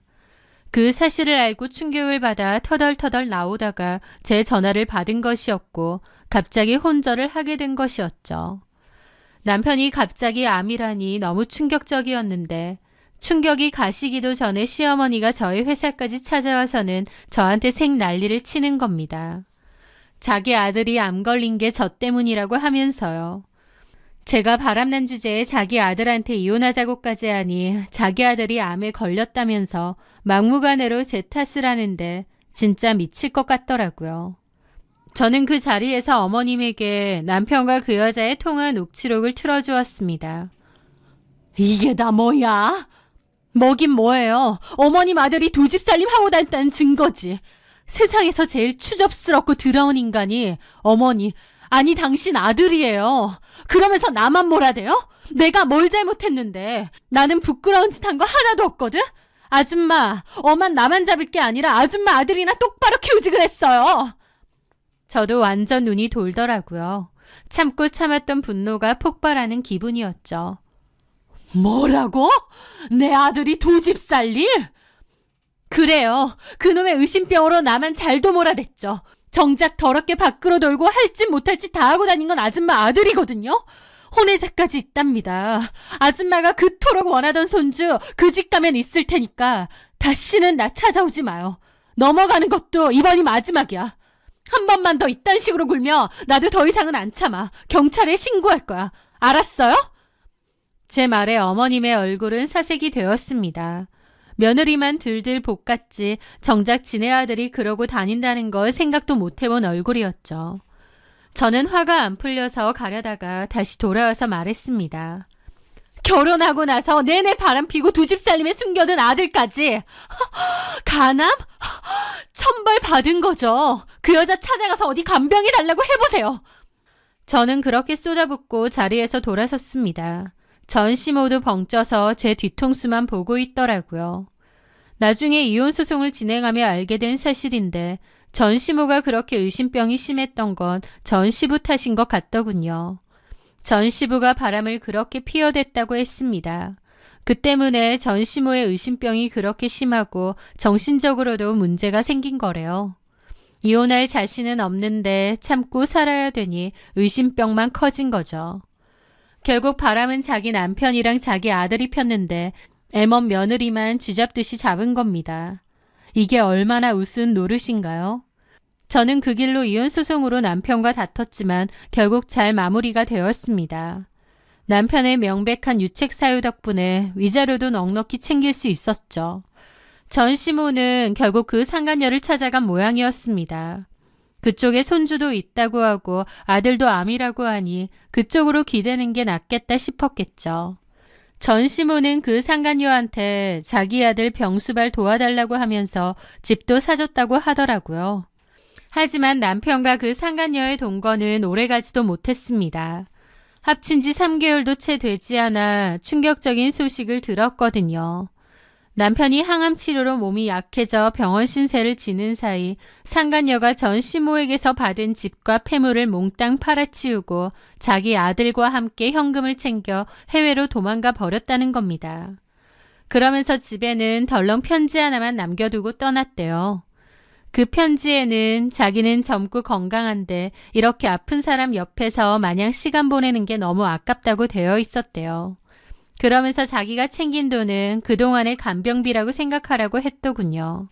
그 사실을 알고 충격을 받아 터덜터덜 나오다가 제 전화를 받은 것이었고 갑자기 혼절을 하게 된 것이었죠. 남편이 갑자기 암이라니 너무 충격적이었는데 충격이 가시기도 전에 시어머니가 저희 회사까지 찾아와서는 저한테 생 난리를 치는 겁니다. 자기 아들이 암 걸린 게 저 때문이라고 하면서요. 제가 바람난 주제에 자기 아들한테 이혼하자고까지 하니 자기 아들이 암에 걸렸다면서 막무가내로 제 탓을 하는데 진짜 미칠 것 같더라고요. 저는 그 자리에서 어머님에게 남편과 그 여자의 통화 녹취록을 틀어주었습니다. 이게 다 뭐야? 뭐긴 뭐예요. 어머님 아들이 두 집 살림 하고 다녔다는 증거지. 세상에서 제일 추접스럽고 더러운 인간이 어머니, 아니 당신 아들이에요. 그러면서 나만 몰아대요? 내가 뭘 잘못했는데. 나는 부끄러운 짓 한 거 하나도 없거든. 아줌마, 엄만 나만 잡을 게 아니라 아줌마 아들이나 똑바로 키우지 그랬어요. 저도 완전 눈이 돌더라고요. 참고 참았던 분노가 폭발하는 기분이었죠. 뭐라고? 내 아들이 두 집 살림? 그래요. 그놈의 의심병으로 나만 잘도 몰아댔죠. 정작 더럽게 밖으로 돌고 할 짓 못할 짓 다 하고 다닌 건 아줌마 아들이거든요. 혼외자까지 있답니다. 아줌마가 그토록 원하던 손주 그 집 가면 있을 테니까 다시는 나 찾아오지 마요. 넘어가는 것도 이번이 마지막이야. 한 번만 더 이딴 식으로 굴면 나도 더 이상은 안 참아. 경찰에 신고할 거야. 알았어요? 제 말에 어머님의 얼굴은 사색이 되었습니다. 며느리만 들들 볶았지 정작 지네 아들이 그러고 다닌다는 걸 생각도 못 해본 얼굴이었죠. 저는 화가 안 풀려서 가려다가 다시 돌아와서 말했습니다. 결혼하고 나서 내내 바람피고 두 집 살림에 숨겨둔 아들까지 간암? 천벌 받은 거죠. 그 여자 찾아가서 어디 간병해 달라고 해보세요. 저는 그렇게 쏟아붓고 자리에서 돌아섰습니다. 전씨 모두 벙쪄서 제 뒤통수만 보고 있더라고요. 나중에 이혼소송을 진행하며 알게 된 사실인데 전 시모가 그렇게 의심병이 심했던 건 전 시부 탓인 것 같더군요. 전 시부가 바람을 그렇게 피워댔다고 했습니다. 그 때문에 전 시모의 의심병이 그렇게 심하고 정신적으로도 문제가 생긴 거래요. 이혼할 자신은 없는데 참고 살아야 되니 의심병만 커진 거죠. 결국 바람은 자기 남편이랑 자기 아들이 폈는데 애먼 며느리만 쥐잡듯이 잡은 겁니다. 이게 얼마나 우스운 노릇인가요? 저는 그 길로 이혼소송으로 남편과 다퉜지만 결국 잘 마무리가 되었습니다. 남편의 명백한 유책 사유 덕분에 위자료도 넉넉히 챙길 수 있었죠. 전 시모는 결국 그 상간녀를 찾아간 모양이었습니다. 그쪽에 손주도 있다고 하고 아들도 암이라고 하니 그쪽으로 기대는 게 낫겠다 싶었겠죠. 전시모는 그 상간녀한테 자기 아들 병수발 도와달라고 하면서 집도 사줬다고 하더라고요. 하지만 남편과 그 상간녀의 동거는 오래가지도 못했습니다. 합친 지 3개월도 채 되지 않아 충격적인 소식을 들었거든요. 남편이 항암 치료로 몸이 약해져 병원 신세를 지는 사이 상간녀가 전 시모에게서 받은 집과 폐물을 몽땅 팔아치우고 자기 아들과 함께 현금을 챙겨 해외로 도망가 버렸다는 겁니다. 그러면서 집에는 덜렁 편지 하나만 남겨두고 떠났대요. 그 편지에는 자기는 젊고 건강한데 이렇게 아픈 사람 옆에서 마냥 시간 보내는 게 너무 아깝다고 되어 있었대요. 그러면서 자기가 챙긴 돈은 그동안의 간병비라고 생각하라고 했더군요.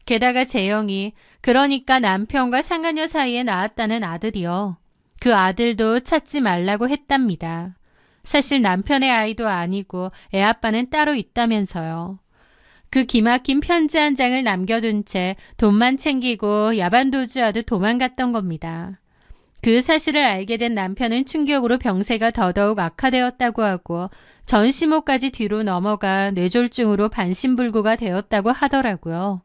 게다가 재영이 그러니까 남편과 상간녀 사이에 낳았다는 아들이요. 그 아들도 찾지 말라고 했답니다. 사실 남편의 아이도 아니고 애 아빠는 따로 있다면서요. 그 기막힌 편지 한 장을 남겨둔 채 돈만 챙기고 야반도주하듯 도망갔던 겁니다. 그 사실을 알게 된 남편은 충격으로 병세가 더더욱 악화되었다고 하고 전시모까지 뒤로 넘어가 뇌졸중으로 반신불구가 되었다고 하더라고요.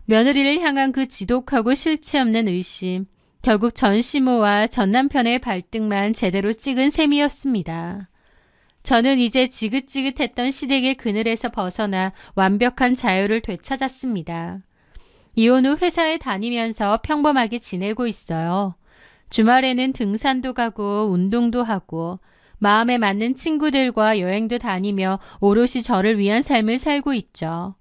며느리를 향한 그 지독하고 실체 없는 의심, 결국 전시모와 전남편의 발등만 제대로 찍은 셈이었습니다. 저는 이제 지긋지긋했던 시댁의 그늘에서 벗어나 완벽한 자유를 되찾았습니다. 이혼 후 회사에 다니면서 평범하게 지내고 있어요. 주말에는 등산도 가고 운동도 하고 마음에 맞는 친구들과 여행도 다니며 오롯이 저를 위한 삶을 살고 있죠.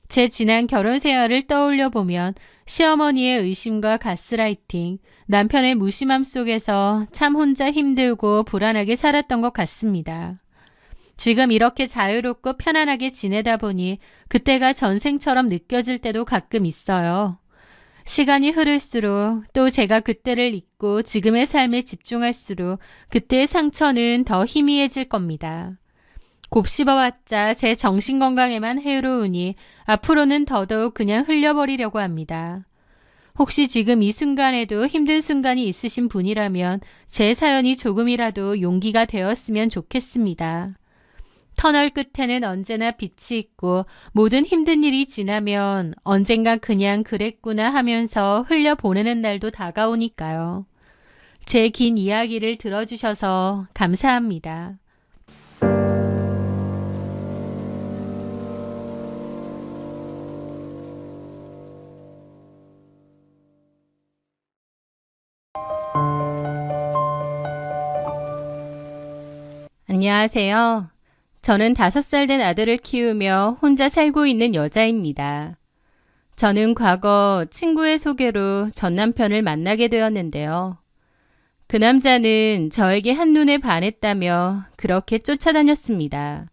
제 지난 결혼 생활을 떠올려 보면 시어머니의 의심과 가스라이팅, 남편의 무심함 속에서 참 혼자 힘들고 불안하게 살았던 것 같습니다. 지금 이렇게 자유롭고 편안하게 지내다 보니 그때가 전생처럼 느껴질 때도 가끔 있어요. 시간이 흐를수록 또 제가 그때를 잊고 지금의 삶에 집중할수록 그때의 상처는 더 희미해질 겁니다. 곱씹어왔자 제 정신건강에만 해로우니 앞으로는 더더욱 그냥 흘려버리려고 합니다. 혹시 지금 이 순간에도 힘든 순간이 있으신 분이라면 제 사연이 조금이라도 용기가 되었으면 좋겠습니다. 터널 끝에는 언제나 빛이 있고 모든 힘든 일이 지나면 언젠가 그냥 그랬구나 하면서 흘려보내는 날도 다가오니까요. 제 긴 이야기를 들어주셔서 감사합니다. 안녕하세요. 저는 5살 된 아들을 키우며 혼자 살고 있는 여자입니다. 저는 과거 친구의 소개로 전 남편을 만나게 되었는데요. 그 남자는 저에게 한눈에 반했다며 그렇게 쫓아다녔습니다.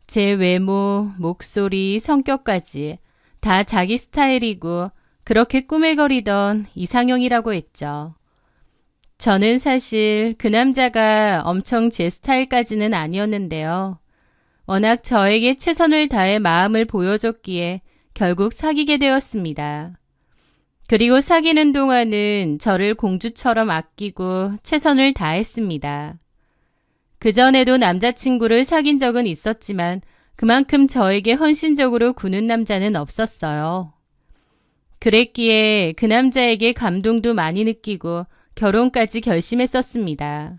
제 외모, 목소리, 성격까지 다 자기 스타일이고 그렇게 꾸물거리던 이상형이라고 했죠. 저는 사실 그 남자가 엄청 제 스타일까지는 아니었는데요. 워낙 저에게 최선을 다해 마음을 보여줬기에 결국 사귀게 되었습니다. 그리고 사귀는 동안은 저를 공주처럼 아끼고 최선을 다했습니다. 그전에도 남자친구를 사귄 적은 있었지만 그만큼 저에게 헌신적으로 구는 남자는 없었어요. 그랬기에 그 남자에게 감동도 많이 느끼고 결혼까지 결심했었습니다.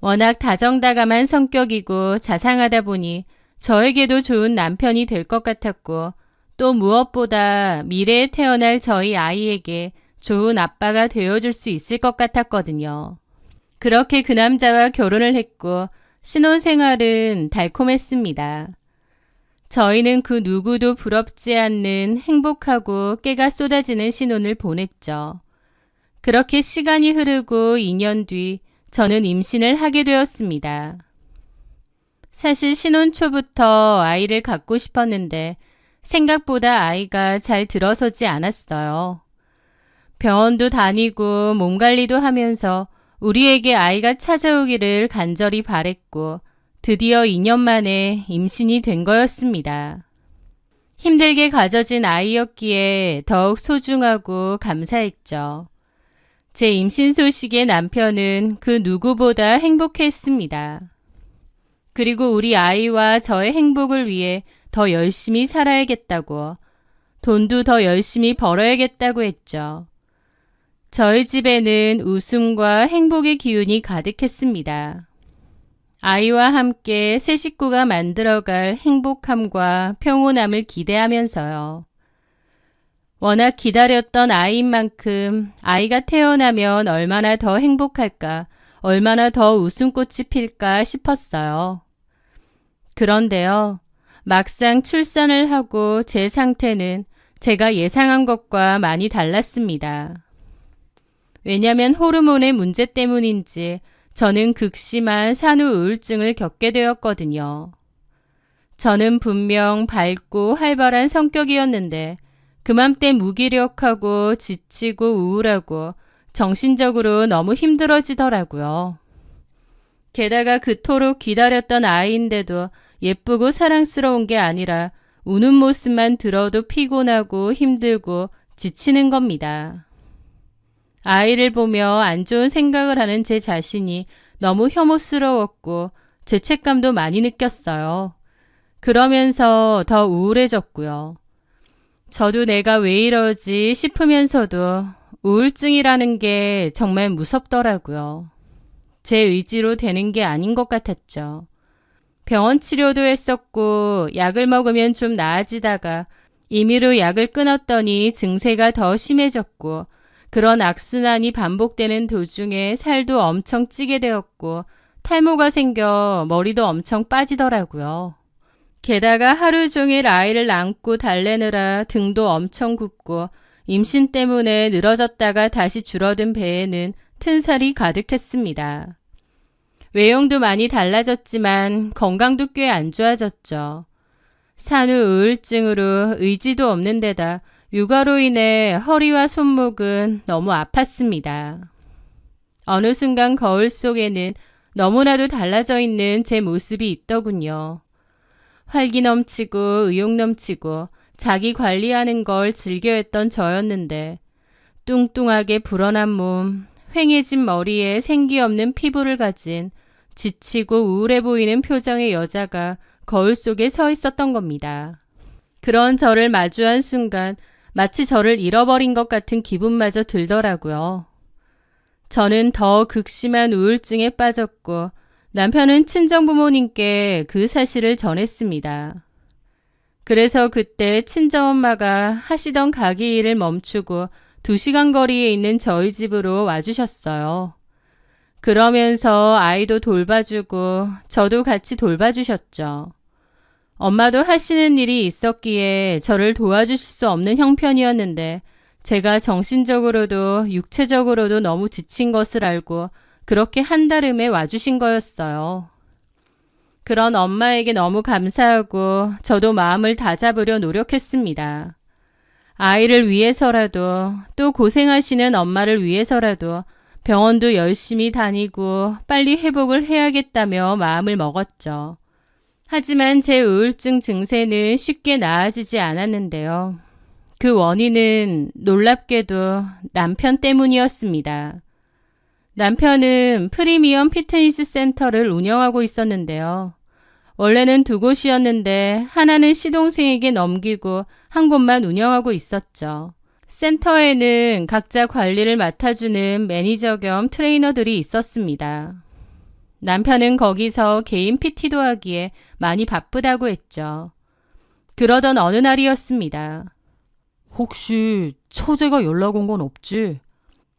워낙 다정다감한 성격이고 자상하다 보니 저에게도 좋은 남편이 될 것 같았고 또 무엇보다 미래에 태어날 저희 아이에게 좋은 아빠가 되어줄 수 있을 것 같았거든요. 그렇게 그 남자와 결혼을 했고 신혼생활은 달콤했습니다. 저희는 그 누구도 부럽지 않는 행복하고 깨가 쏟아지는 신혼을 보냈죠. 그렇게 시간이 흐르고 2년 뒤 저는 임신을 하게 되었습니다. 사실 신혼 초부터 아이를 갖고 싶었는데 생각보다 아이가 잘 들어서지 않았어요. 병원도 다니고 몸 관리도 하면서 우리에게 아이가 찾아오기를 간절히 바랬고 드디어 2년 만에 임신이 된 거였습니다. 힘들게 가져진 아이였기에 더욱 소중하고 감사했죠. 제 임신 소식에 남편은 그 누구보다 행복했습니다. 그리고 우리 아이와 저의 행복을 위해 더 열심히 살아야겠다고, 돈도 더 열심히 벌어야겠다고 했죠. 저희 집에는 웃음과 행복의 기운이 가득했습니다. 아이와 함께 새 식구가 만들어갈 행복함과 평온함을 기대하면서요. 워낙 기다렸던 아이인 만큼 아이가 태어나면 얼마나 더 행복할까, 얼마나 더 웃음꽃이 필까 싶었어요. 그런데요, 막상 출산을 하고 제 상태는 제가 예상한 것과 많이 달랐습니다. 왜냐면 호르몬의 문제 때문인지 저는 극심한 산후 우울증을 겪게 되었거든요. 저는 분명 밝고 활발한 성격이었는데 그맘때 무기력하고 지치고 우울하고 정신적으로 너무 힘들어지더라고요. 게다가 그토록 기다렸던 아이인데도 예쁘고 사랑스러운 게 아니라 우는 모습만 들어도 피곤하고 힘들고 지치는 겁니다. 아이를 보며 안 좋은 생각을 하는 제 자신이 너무 혐오스러웠고 죄책감도 많이 느꼈어요. 그러면서 더 우울해졌고요. 저도 내가 왜 이러지 싶으면서도 우울증이라는 게 정말 무섭더라고요. 제 의지로 되는 게 아닌 것 같았죠. 병원 치료도 했었고 약을 먹으면 좀 나아지다가 임의로 약을 끊었더니 증세가 더 심해졌고 그런 악순환이 반복되는 도중에 살도 엄청 찌게 되었고 탈모가 생겨 머리도 엄청 빠지더라고요. 게다가 하루 종일 아이를 안고 달래느라 등도 엄청 굽고 임신 때문에 늘어졌다가 다시 줄어든 배에는 튼살이 가득했습니다. 외형도 많이 달라졌지만 건강도 꽤 안 좋아졌죠. 산후 우울증으로 의지도 없는 데다 육아로 인해 허리와 손목은 너무 아팠습니다. 어느 순간 거울 속에는 너무나도 달라져 있는 제 모습이 있더군요. 활기 넘치고 의욕 넘치고 자기 관리하는 걸 즐겨했던 저였는데 뚱뚱하게 불어난 몸, 휑해진 머리에 생기 없는 피부를 가진 지치고 우울해 보이는 표정의 여자가 거울 속에 서 있었던 겁니다. 그런 저를 마주한 순간 마치 저를 잃어버린 것 같은 기분마저 들더라고요. 저는 더 극심한 우울증에 빠졌고 남편은 친정부모님께 그 사실을 전했습니다. 그래서 그때 친정엄마가 하시던 가게 일을 멈추고 2시간 거리에 있는 저희 집으로 와주셨어요. 그러면서 아이도 돌봐주고 저도 같이 돌봐주셨죠. 엄마도 하시는 일이 있었기에 저를 도와주실 수 없는 형편이었는데 제가 정신적으로도 육체적으로도 너무 지친 것을 알고 그렇게 한달음에 와주신 거였어요. 그런 엄마에게 너무 감사하고 저도 마음을 다잡으려 노력했습니다. 아이를 위해서라도 또 고생하시는 엄마를 위해서라도 병원도 열심히 다니고 빨리 회복을 해야겠다며 마음을 먹었죠. 하지만 제 우울증 증세는 쉽게 나아지지 않았는데요. 그 원인은 놀랍게도 남편 때문이었습니다. 남편은 프리미엄 피트니스 센터를 운영하고 있었는데요. 원래는 2곳이었는데 하나는 시동생에게 넘기고 한 곳만 운영하고 있었죠. 센터에는 각자 관리를 맡아주는 매니저 겸 트레이너들이 있었습니다. 남편은 거기서 개인 PT도 하기에 많이 바쁘다고 했죠. 그러던 어느 날이었습니다. 혹시 처제가 연락 온 건 없지?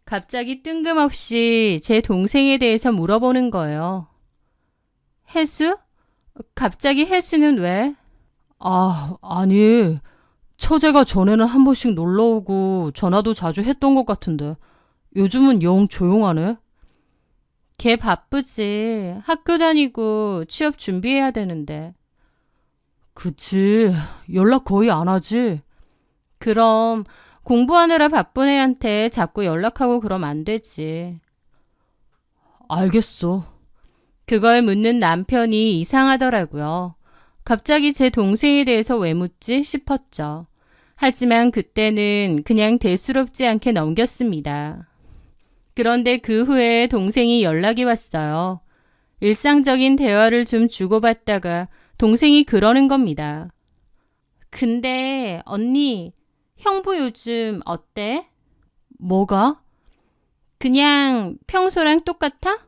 갑자기 뜬금없이 제 동생에 대해서 물어보는 거예요. 혜수? 갑자기 혜수는 왜? 아니. 처제가 전에는 한 번씩 놀러 오고 전화도 자주 했던 것 같은데 요즘은 영 조용하네. 걔 바쁘지. 학교 다니고 취업 준비해야 되는데. 그치. 연락 거의 안 하지. 그럼 공부하느라 바쁜 애한테 자꾸 연락하고 그러면 안 되지. 알겠어. 그걸 묻는 남편이 이상하더라고요. 갑자기 제 동생에 대해서 왜 묻지 싶었죠. 하지만 그때는 그냥 대수롭지 않게 넘겼습니다. 그런데 그 후에 동생이 연락이 왔어요. 일상적인 대화를 좀 주고받다가 동생이 그러는 겁니다. 근데 언니, 형부 요즘 어때? 뭐가? 그냥 평소랑 똑같아?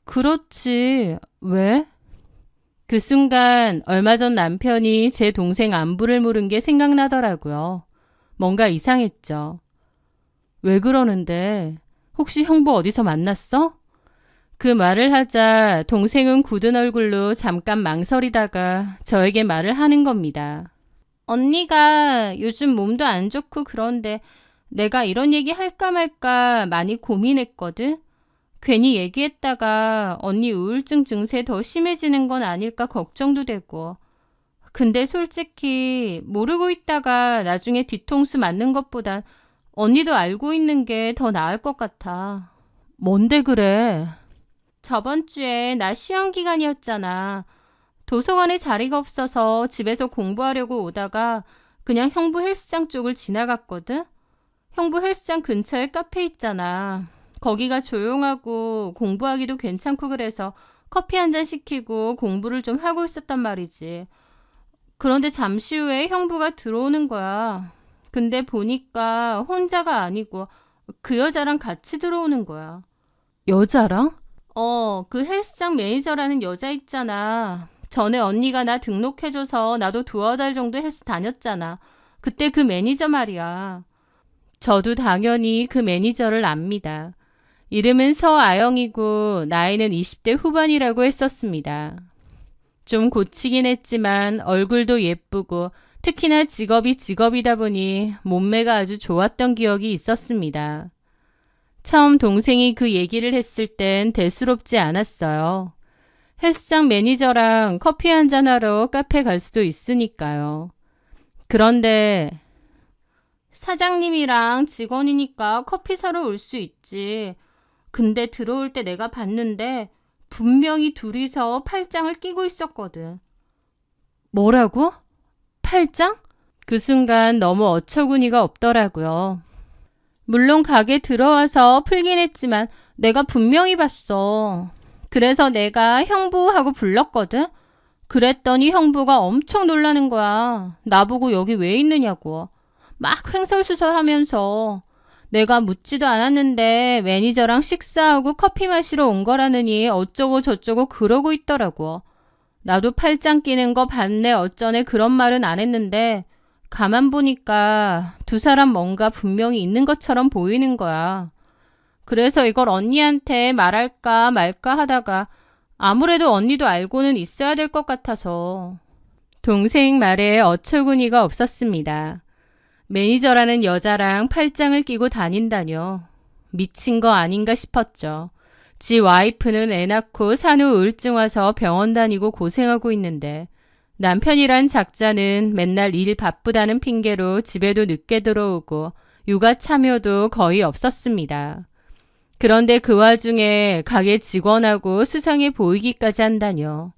그렇지. 왜? 그 순간 얼마 전 남편이 제 동생 안부를 물은 게 생각나더라고요. 뭔가 이상했죠. 왜 그러는데? 혹시 형부 어디서 만났어? 그 말을 하자 동생은 굳은 얼굴로 잠깐 망설이다가 저에게 말을 하는 겁니다. 언니가 요즘 몸도 안 좋고 그런데 내가 이런 얘기 할까 말까 많이 고민했거든. 괜히 얘기했다가 언니 우울증 증세 더 심해지는 건 아닐까 걱정도 되고. 근데 솔직히 모르고 있다가 나중에 뒤통수 맞는 것보단 언니도 알고 있는 게 더 나을 것 같아. 뭔데 그래? 저번 주에 나 시험 기간이었잖아. 도서관에 자리가 없어서 집에서 공부하려고 오다가 그냥 형부 헬스장 쪽을 지나갔거든. 형부 헬스장 근처에 카페 있잖아. 거기가 조용하고 공부하기도 괜찮고 그래서 커피 한 잔 시키고 공부를 좀 하고 있었단 말이지. 그런데 잠시 후에 형부가 들어오는 거야. 근데 보니까 혼자가 아니고 그 여자랑 같이 들어오는 거야. 여자랑? 그 헬스장 매니저라는 여자 있잖아. 전에 언니가 나 등록해줘서 나도 두어 달 정도 헬스 다녔잖아. 그때 그 매니저 말이야. 저도 당연히 그 매니저를 압니다. 이름은 서아영이고 나이는 20대 후반이라고 했었습니다. 좀 고치긴 했지만 얼굴도 예쁘고 특히나 직업이 직업이다 보니 몸매가 아주 좋았던 기억이 있었습니다. 처음 동생이 그 얘기를 했을 땐 대수롭지 않았어요. 헬스장 매니저랑 커피 한잔 하러 카페 갈 수도 있으니까요. 그런데 사장님이랑 직원이니까 커피 사러 올 수 있지. 근데 들어올 때 내가 봤는데 분명히 둘이서 팔짱을 끼고 있었거든. 뭐라고? 팔짱? 그 순간 너무 어처구니가 없더라고요. 물론 가게 들어와서 풀긴 했지만 내가 분명히 봤어. 그래서 내가 형부하고 불렀거든. 그랬더니 형부가 엄청 놀라는 거야. 나보고 여기 왜 있느냐고. 막 횡설수설하면서 내가 묻지도 않았는데 매니저랑 식사하고 커피 마시러 온 거라느니 어쩌고 저쩌고 그러고 있더라고. 나도 팔짱 끼는 거 봤네 어쩌네 그런 말은 안 했는데 가만 보니까 두 사람 뭔가 분명히 있는 것처럼 보이는 거야. 그래서 이걸 언니한테 말할까 말까 하다가 아무래도 언니도 알고는 있어야 될 것 같아서. 동생 말에 어처구니가 없었습니다. 매니저라는 여자랑 팔짱을 끼고 다닌다뇨. 미친 거 아닌가 싶었죠. 지 와이프는 애 낳고 산후 우울증 와서 병원 다니고 고생하고 있는데 남편이란 작자는 맨날 일 바쁘다는 핑계로 집에도 늦게 들어오고 육아 참여도 거의 없었습니다. 그런데 그 와중에 가게 직원하고 수상해 보이기까지 한다뇨.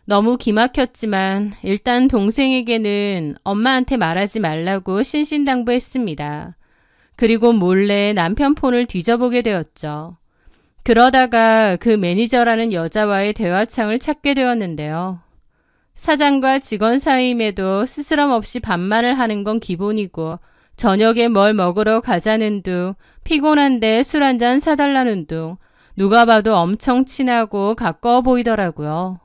너무 기막혔지만 일단 동생에게는 엄마한테 말하지 말라고 신신당부했습니다. 그리고 몰래 남편 폰을 뒤져보게 되었죠. 그러다가 그 매니저라는 여자와의 대화창을 찾게 되었는데요. 사장과 직원 사이임에도 스스럼 없이 반말을 하는 건 기본이고 저녁에 뭘 먹으러 가자는 둥, 피곤한데 술 한잔 사달라는 둥, 누가 봐도 엄청 친하고 가까워 보이더라고요.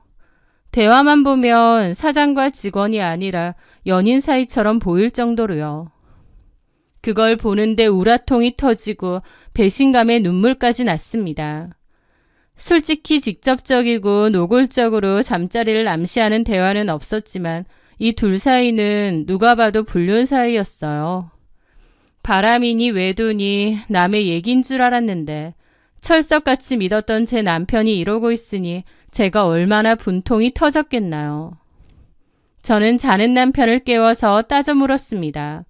대화만 보면 사장과 직원이 아니라 연인 사이처럼 보일 정도로요. 그걸 보는데 우라통이 터지고 배신감에 눈물까지 났습니다. 솔직히 직접적이고 노골적으로 잠자리를 암시하는 대화는 없었지만 이 둘 사이는 누가 봐도 불륜 사이였어요. 바람이니 외도니 남의 얘긴 줄 알았는데 철석같이 믿었던 제 남편이 이러고 있으니 제가 얼마나 분통이 터졌겠나요. 저는 자는 남편을 깨워서 따져 물었습니다.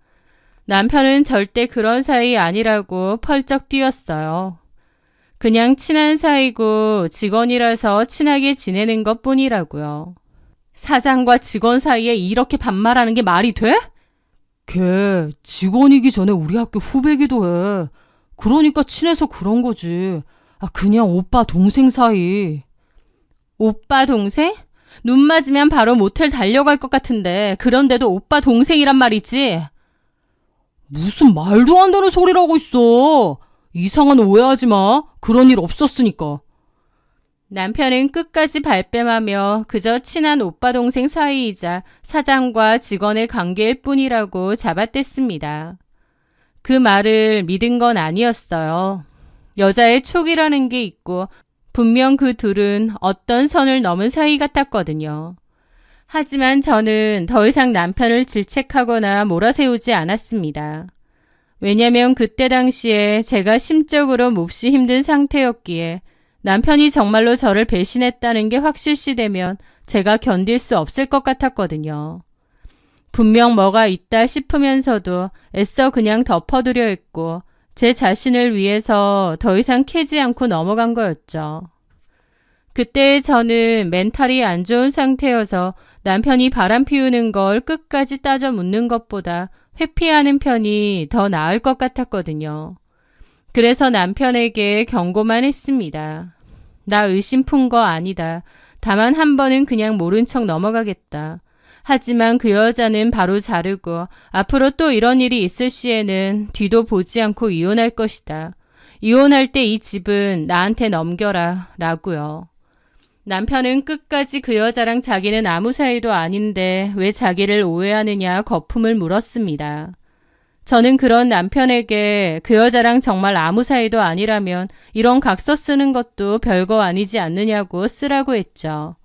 남편은 절대 그런 사이 아니라고 펄쩍 뛰었어요. 그냥 친한 사이고 직원이라서 친하게 지내는 것 뿐이라고요. 사장과 직원 사이에 이렇게 반말하는 게 말이 돼? 걔 직원이기 전에 우리 학교 후배기도 해. 그러니까 친해서 그런 거지. 그냥 오빠 동생 사이. 오빠 동생? 눈 맞으면 바로 모텔 달려갈 것 같은데 그런데도 오빠 동생이란 말이지? 무슨 말도 안 되는 소리라고 있어. 이상한 오해하지 마. 그런 일 없었으니까. 남편은 끝까지 발뺌하며 그저 친한 오빠 동생 사이이자 사장과 직원의 관계일 뿐이라고 잡아댔습니다. 그 말을 믿은 건 아니었어요. 여자의 촉이라는 게 있고 분명 그 둘은 어떤 선을 넘은 사이 같았거든요. 하지만 저는 더 이상 남편을 질책하거나 몰아세우지 않았습니다. 왜냐면 그때 당시에 제가 심적으로 몹시 힘든 상태였기에 남편이 정말로 저를 배신했다는 게 확실시되면 제가 견딜 수 없을 것 같았거든요. 분명 뭐가 있다 싶으면서도 애써 그냥 덮어두려 했고 제 자신을 위해서 더 이상 캐지 않고 넘어간 거였죠. 그때 저는 멘탈이 안 좋은 상태여서 남편이 바람 피우는 걸 끝까지 따져 묻는 것보다 회피하는 편이 더 나을 것 같았거든요. 그래서 남편에게 경고만 했습니다. 나 의심 푼 거 아니다. 다만 한 번은 그냥 모른 척 넘어가겠다. 하지만 그 여자는 바로 자르고 앞으로 또 이런 일이 있을 시에는 뒤도 보지 않고 이혼할 것이다. 이혼할 때 이 집은 나한테 넘겨라 라고요. 남편은 끝까지 그 여자랑 자기는 아무 사이도 아닌데 왜 자기를 오해하느냐 거품을 물었습니다. 저는 그런 남편에게 그 여자랑 정말 아무 사이도 아니라면 이런 각서 쓰는 것도 별거 아니지 않느냐고 쓰라고 했죠.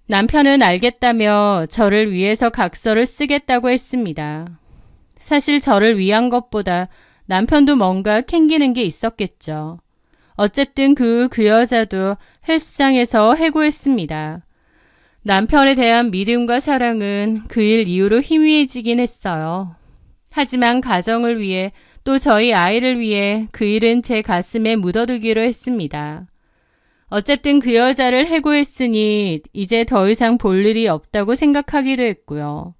남편은 알겠다며 저를 위해서 각서를 쓰겠다고 했습니다. 사실 저를 위한 것보다 남편도 뭔가 캥기는 게 있었겠죠. 어쨌든 그 여자도 헬스장에서 해고했습니다. 남편에 대한 믿음과 사랑은 그 일 이후로 희미해지긴 했어요. 하지만 가정을 위해 또 저희 아이를 위해 그 일은 제 가슴에 묻어두기로 했습니다. 어쨌든 그 여자를 해고했으니 이제 더 이상 볼 일이 없다고 생각하기도 했고요.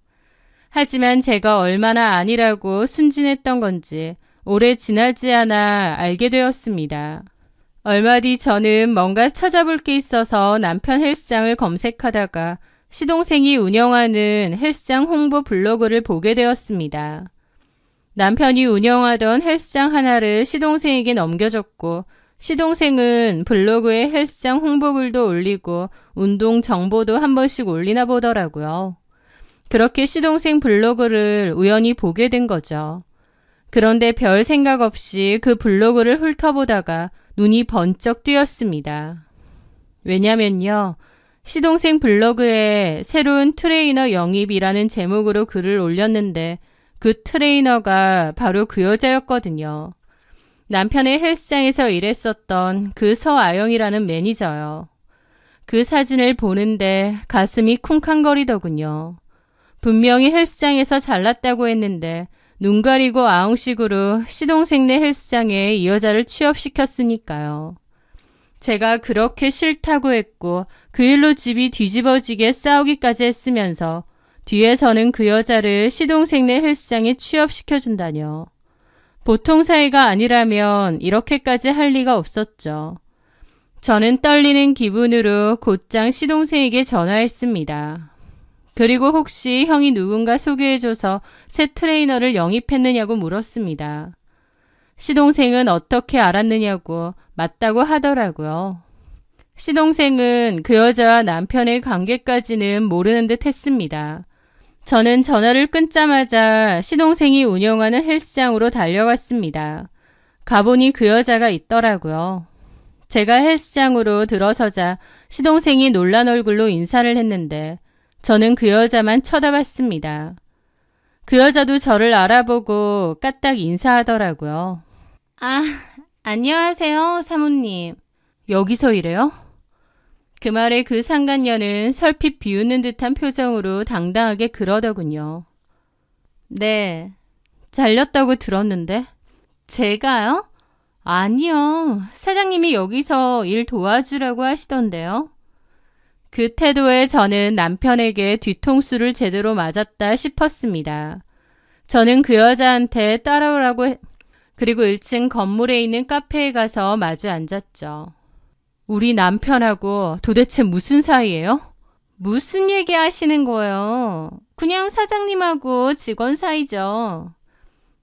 하지만 제가 얼마나 아니라고 순진했던 건지 오래 지나지 않아 알게 되었습니다. 얼마 뒤 저는 뭔가 찾아볼 게 있어서 남편 헬스장을 검색하다가 시동생이 운영하는 헬스장 홍보 블로그를 보게 되었습니다. 남편이 운영하던 헬스장 하나를 시동생에게 넘겨줬고 시동생은 블로그에 헬스장 홍보글도 올리고 운동 정보도 한 번씩 올리나 보더라고요. 그렇게 시동생 블로그를 우연히 보게 된 거죠. 그런데 별 생각 없이 그 블로그를 훑어보다가 눈이 번쩍 뜨였습니다. 왜냐면요. 시동생 블로그에 새로운 트레이너 영입이라는 제목으로 글을 올렸는데 그 트레이너가 바로 그 여자였거든요. 남편의 헬스장에서 일했었던 그 서아영이라는 매니저요. 그 사진을 보는데 가슴이 쿵쾅거리더군요. 분명히 헬스장에서 잘났다고 했는데 눈 가리고 아웅식으로 시동생네 헬스장에 이 여자를 취업시켰으니까요. 제가 그렇게 싫다고 했고 그 일로 집이 뒤집어지게 싸우기까지 했으면서 뒤에서는 그 여자를 시동생네 헬스장에 취업시켜준다뇨. 보통 사이가 아니라면 이렇게까지 할 리가 없었죠. 저는 떨리는 기분으로 곧장 시동생에게 전화했습니다. 그리고 혹시 형이 누군가 소개해줘서 새 트레이너를 영입했느냐고 물었습니다. 시동생은 어떻게 알았느냐고 맞다고 하더라고요. 시동생은 그 여자와 남편의 관계까지는 모르는 듯 했습니다. 저는 전화를 끊자마자 시동생이 운영하는 헬스장으로 달려갔습니다. 가보니 그 여자가 있더라고요. 제가 헬스장으로 들어서자 시동생이 놀란 얼굴로 인사를 했는데 저는 그 여자만 쳐다봤습니다. 그 여자도 저를 알아보고 까딱 인사하더라고요. 아, 안녕하세요, 사모님. 여기서 일해요? 그 말에 그 상간녀는 설핏 비웃는 듯한 표정으로 당당하게 그러더군요. 네, 잘렸다고 들었는데. 제가요? 아니요, 사장님이 여기서 일 도와주라고 하시던데요. 그 태도에 저는 남편에게 뒤통수를 제대로 맞았다 싶었습니다. 저는 그 여자한테 따라오라고 그리고 1층 건물에 있는 카페에 가서 마주 앉았죠. 우리 남편하고 도대체 무슨 사이예요? 무슨 얘기 하시는 거예요? 그냥 사장님하고 직원 사이죠.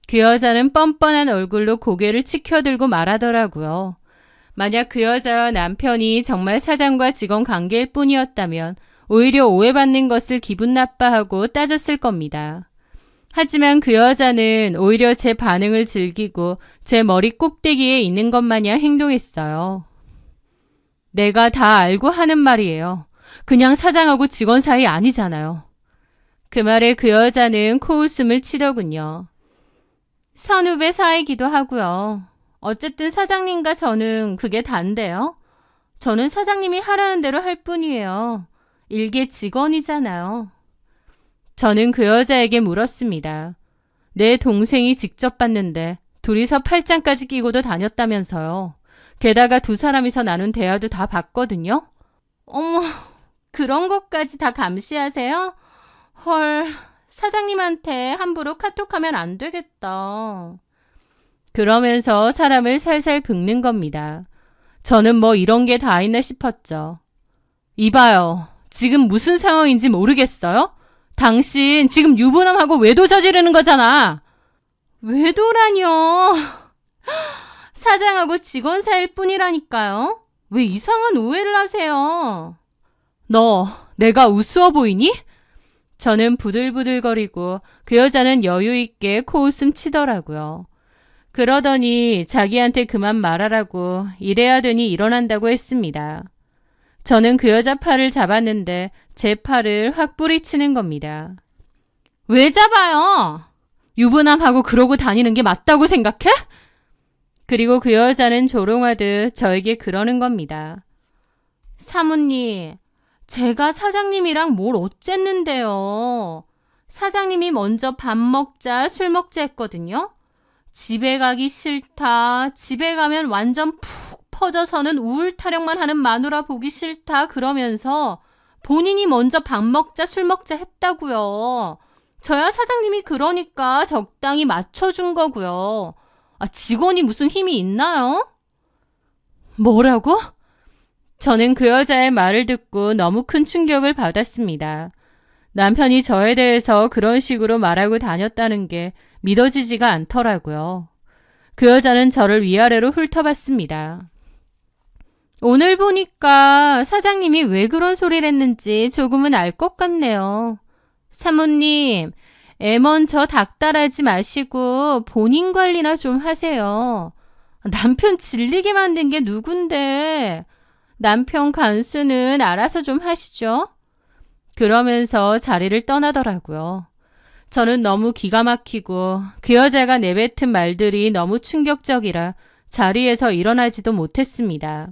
그 여자는 뻔뻔한 얼굴로 고개를 치켜들고 말하더라고요. 만약 그 여자와 남편이 정말 사장과 직원 관계일 뿐이었다면 오히려 오해받는 것을 기분 나빠하고 따졌을 겁니다. 하지만 그 여자는 오히려 제 반응을 즐기고 제 머리 꼭대기에 있는 것 마냥 행동했어요. 내가 다 알고 하는 말이에요. 그냥 사장하고 직원 사이 아니잖아요. 그 말에 그 여자는 코웃음을 치더군요. 선후배 사이기도 하고요. 어쨌든 사장님과 저는 그게 단데요. 저는 사장님이 하라는 대로 할 뿐이에요. 일개 직원이잖아요. 저는 그 여자에게 물었습니다. 내 동생이 직접 봤는데 둘이서 팔짱까지 끼고도 다녔다면서요. 게다가 두 사람이서 나눈 대화도 다 봤거든요. 어머, 그런 것까지 다 감시하세요? 헐, 사장님한테 함부로 카톡하면 안 되겠다. 그러면서 사람을 살살 긁는 겁니다. 저는 뭐 이런 게 다 있나 싶었죠. 이봐요. 지금 무슨 상황인지 모르겠어요? 당신 지금 유부남하고 외도 저지르는 거잖아. 외도라뇨. 사장하고 직원 사이일 뿐이라니까요. 왜 이상한 오해를 하세요? 너 내가 우스워 보이니? 저는 부들부들거리고 그 여자는 여유 있게 코웃음 치더라고요. 그러더니 자기한테 그만 말하라고 이래야 되니 일어난다고 했습니다. 저는 그 여자 팔을 잡았는데 제 팔을 확 뿌리치는 겁니다. 왜 잡아요? 유부남하고 그러고 다니는 게 맞다고 생각해? 그리고 그 여자는 조롱하듯 저에게 그러는 겁니다. 사모님, 제가 사장님이랑 뭘 어쨌는데요. 사장님이 먼저 밥 먹자, 술 먹자 했거든요. 집에 가기 싫다. 집에 가면 완전 푹 퍼져서는 우울 타령만 하는 마누라 보기 싫다. 그러면서 본인이 먼저 밥 먹자, 술 먹자 했다고요. 저야 사장님이 그러니까 적당히 맞춰준 거고요. 직원이 무슨 힘이 있나요? 뭐라고? 저는 그 여자의 말을 듣고 너무 큰 충격을 받았습니다. 남편이 저에 대해서 그런 식으로 말하고 다녔다는 게 믿어지지가 않더라고요. 그 여자는 저를 위아래로 훑어봤습니다. 오늘 보니까 사장님이 왜 그런 소리를 했는지 조금은 알 것 같네요. 사모님, 애 먼저 닥달하지 마시고 본인 관리나 좀 하세요. 남편 질리게 만든 게 누군데. 남편 간수는 알아서 좀 하시죠. 그러면서 자리를 떠나더라고요. 저는 너무 기가 막히고 그 여자가 내뱉은 말들이 너무 충격적이라 자리에서 일어나지도 못했습니다.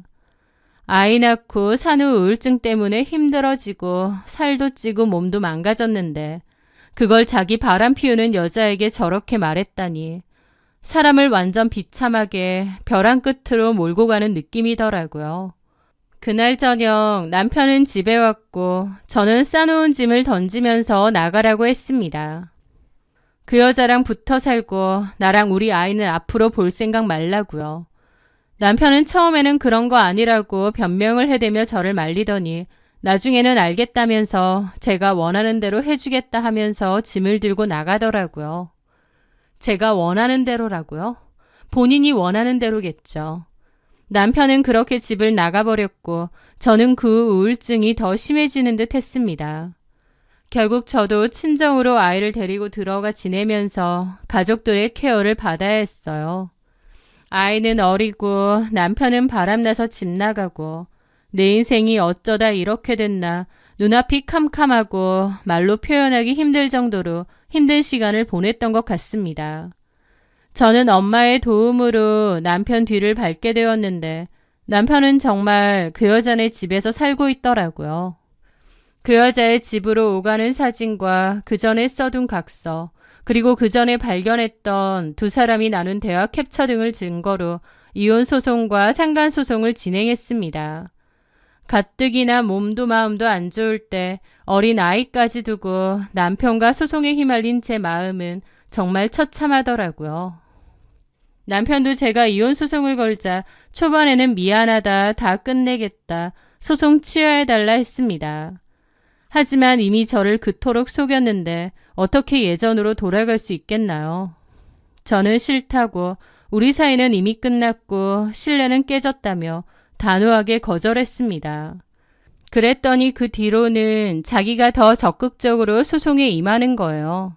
아이 낳고 산후 우울증 때문에 힘들어지고 살도 찌고 몸도 망가졌는데 그걸 자기 바람 피우는 여자에게 저렇게 말했다니 사람을 완전 비참하게 벼랑 끝으로 몰고 가는 느낌이더라고요. 그날 저녁 남편은 집에 왔고 저는 싸놓은 짐을 던지면서 나가라고 했습니다. 그 여자랑 붙어 살고 나랑 우리 아이는 앞으로 볼 생각 말라고요. 남편은 처음에는 그런 거 아니라고 변명을 해대며 저를 말리더니 나중에는 알겠다면서 제가 원하는 대로 해주겠다 하면서 짐을 들고 나가더라고요. 제가 원하는 대로라고요? 본인이 원하는 대로겠죠. 남편은 그렇게 집을 나가버렸고 저는 그 우울증이 더 심해지는 듯 했습니다. 결국 저도 친정으로 아이를 데리고 들어가 지내면서 가족들의 케어를 받아야 했어요. 아이는 어리고 남편은 바람나서 집 나가고 내 인생이 어쩌다 이렇게 됐나 눈앞이 캄캄하고 말로 표현하기 힘들 정도로 힘든 시간을 보냈던 것 같습니다. 저는 엄마의 도움으로 남편 뒤를 밟게 되었는데 남편은 정말 그 여자네 집에서 살고 있더라고요. 그 여자의 집으로 오가는 사진과 그 전에 써둔 각서, 그리고 그 전에 발견했던 두 사람이 나눈 대화 캡처 등을 증거로 이혼 소송과 상간 소송을 진행했습니다. 가뜩이나 몸도 마음도 안 좋을 때 어린 아이까지 두고 남편과 소송에 휘말린 제 마음은 정말 처참하더라고요. 남편도 제가 이혼 소송을 걸자 초반에는 미안하다, 다 끝내겠다, 소송 취하해달라 했습니다. 하지만 이미 저를 그토록 속였는데 어떻게 예전으로 돌아갈 수 있겠나요? 저는 싫다고, 우리 사이는 이미 끝났고 신뢰는 깨졌다며 단호하게 거절했습니다. 그랬더니 그 뒤로는 자기가 더 적극적으로 소송에 임하는 거예요.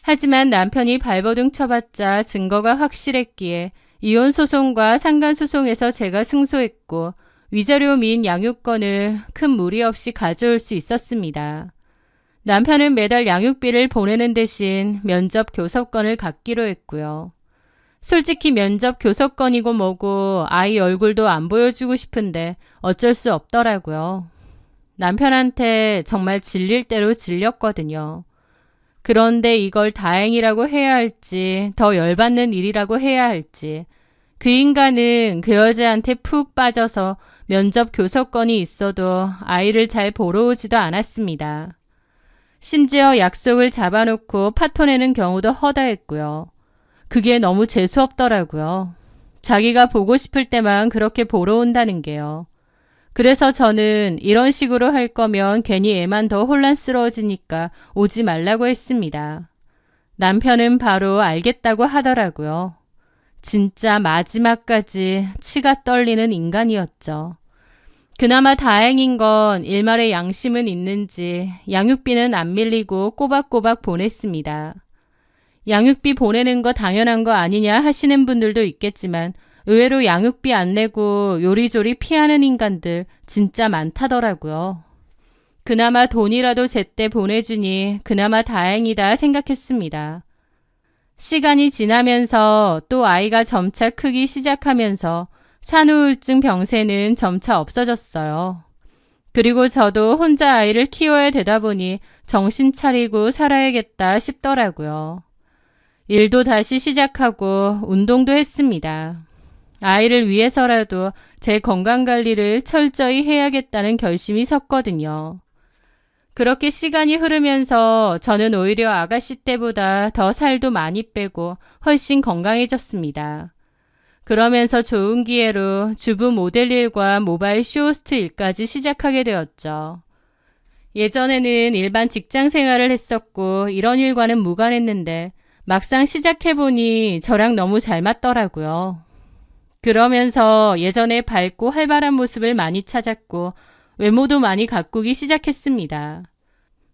하지만 남편이 발버둥 쳐봤자 증거가 확실했기에 이혼 소송과 상간 소송에서 제가 승소했고 위자료 및 양육권을 큰 무리 없이 가져올 수 있었습니다. 남편은 매달 양육비를 보내는 대신 면접 교섭권을 갖기로 했고요. 솔직히 면접 교섭권이고 뭐고 아이 얼굴도 안 보여주고 싶은데 어쩔 수 없더라고요. 남편한테 정말 질릴 대로 질렸거든요. 그런데 이걸 다행이라고 해야 할지 더 열받는 일이라고 해야 할지 그 인간은 그 여자한테 푹 빠져서 면접 교섭권이 있어도 아이를 잘 보러 오지도 않았습니다. 심지어 약속을 잡아놓고 파토내는 경우도 허다했고요. 그게 너무 재수없더라고요. 자기가 보고 싶을 때만 그렇게 보러 온다는 게요. 그래서 저는 이런 식으로 할 거면 괜히 애만 더 혼란스러워지니까 오지 말라고 했습니다. 남편은 바로 알겠다고 하더라고요. 진짜 마지막까지 치가 떨리는 인간이었죠. 그나마 다행인 건 일말의 양심은 있는지 양육비는 안 밀리고 꼬박꼬박 보냈습니다. 양육비 보내는 거 당연한 거 아니냐 하시는 분들도 있겠지만 의외로 양육비 안 내고 요리조리 피하는 인간들 진짜 많다더라고요. 그나마 돈이라도 제때 보내주니 그나마 다행이다 생각했습니다. 시간이 지나면서 또 아이가 점차 크기 시작하면서 산후우울증 병세는 점차 없어졌어요. 그리고 저도 혼자 아이를 키워야 되다 보니 정신 차리고 살아야겠다 싶더라고요. 일도 다시 시작하고 운동도 했습니다. 아이를 위해서라도 제 건강관리를 철저히 해야겠다는 결심이 섰거든요. 그렇게 시간이 흐르면서 저는 오히려 아가씨 때보다 더 살도 많이 빼고 훨씬 건강해졌습니다. 그러면서 좋은 기회로 주부 모델 일과 모바일 쇼호스트 일까지 시작하게 되었죠. 예전에는 일반 직장 생활을 했었고 이런 일과는 무관했는데 막상 시작해보니 저랑 너무 잘 맞더라고요. 그러면서 예전에 밝고 활발한 모습을 많이 찾았고 외모도 많이 가꾸기 시작했습니다.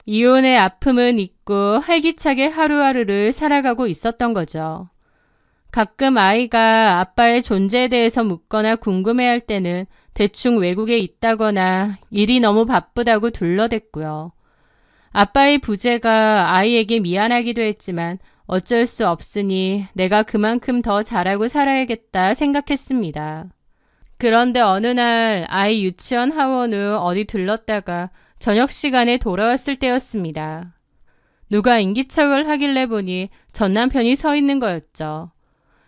이혼의 아픔은 잊고 활기차게 하루하루를 살아가고 있었던 거죠. 가끔 아이가 아빠의 존재에 대해서 묻거나 궁금해할 때는 대충 외국에 있다거나 일이 너무 바쁘다고 둘러댔고요. 아빠의 부재가 아이에게 미안하기도 했지만 어쩔 수 없으니 내가 그만큼 더 잘하고 살아야겠다 생각했습니다. 그런데 어느 날 아이 유치원 하원 후 어디 들렀다가 저녁 시간에 돌아왔을 때였습니다. 누가 인기척을 하길래 보니 전 남편이 서 있는 거였죠.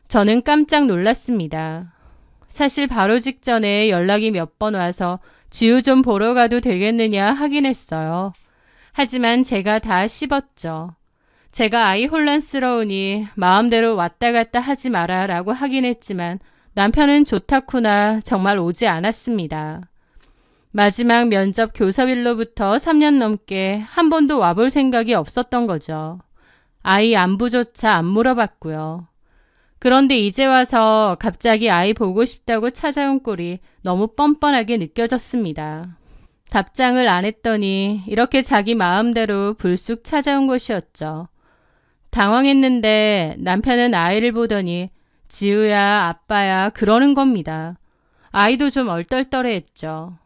저는 깜짝 놀랐습니다. 사실 바로 직전에 연락이 몇 번 와서 지우 좀 보러 가도 되겠느냐 하긴 했어요. 하지만 제가 다 씹었죠. 제가 아이 혼란스러우니 마음대로 왔다 갔다 하지 마라 라고 하긴 했지만 남편은 좋다쿠나 정말 오지 않았습니다. 마지막 면접 교섭일로부터 3년 넘게 한 번도 와볼 생각이 없었던 거죠. 아이 안부조차 안 물어봤고요. 그런데 이제 와서 갑자기 아이 보고 싶다고 찾아온 꼴이 너무 뻔뻔하게 느껴졌습니다. 답장을 안 했더니 이렇게 자기 마음대로 불쑥 찾아온 것이었죠. 당황했는데 남편은 아이를 보더니 지우야, 아빠야 그러는 겁니다. 아이도 좀 얼떨떨해했죠.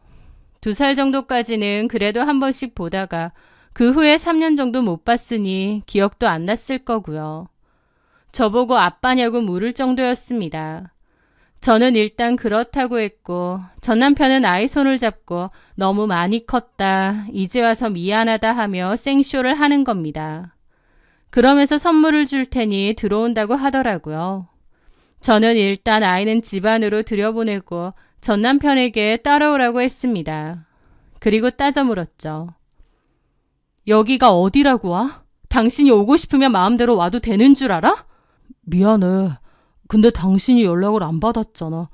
2살 정도까지는 그래도 한 번씩 보다가 그 후에 3년 정도 못 봤으니 기억도 안 났을 거고요. 저보고 아빠냐고 물을 정도였습니다. 저는 일단 그렇다고 했고 전 남편은 아이 손을 잡고 너무 많이 컸다, 이제 와서 미안하다 하며 생쇼를 하는 겁니다. 그러면서 선물을 줄 테니 들어온다고 하더라고요. 저는 일단 아이는 집 안으로 들여보내고 전 남편에게 따라오라고 했습니다. 그리고 따져 물었죠. 여기가 어디라고 와? 당신이 오고 싶으면 마음대로 와도 되는 줄 알아? 미안해. 근데 당신이 연락을 안 받았잖아.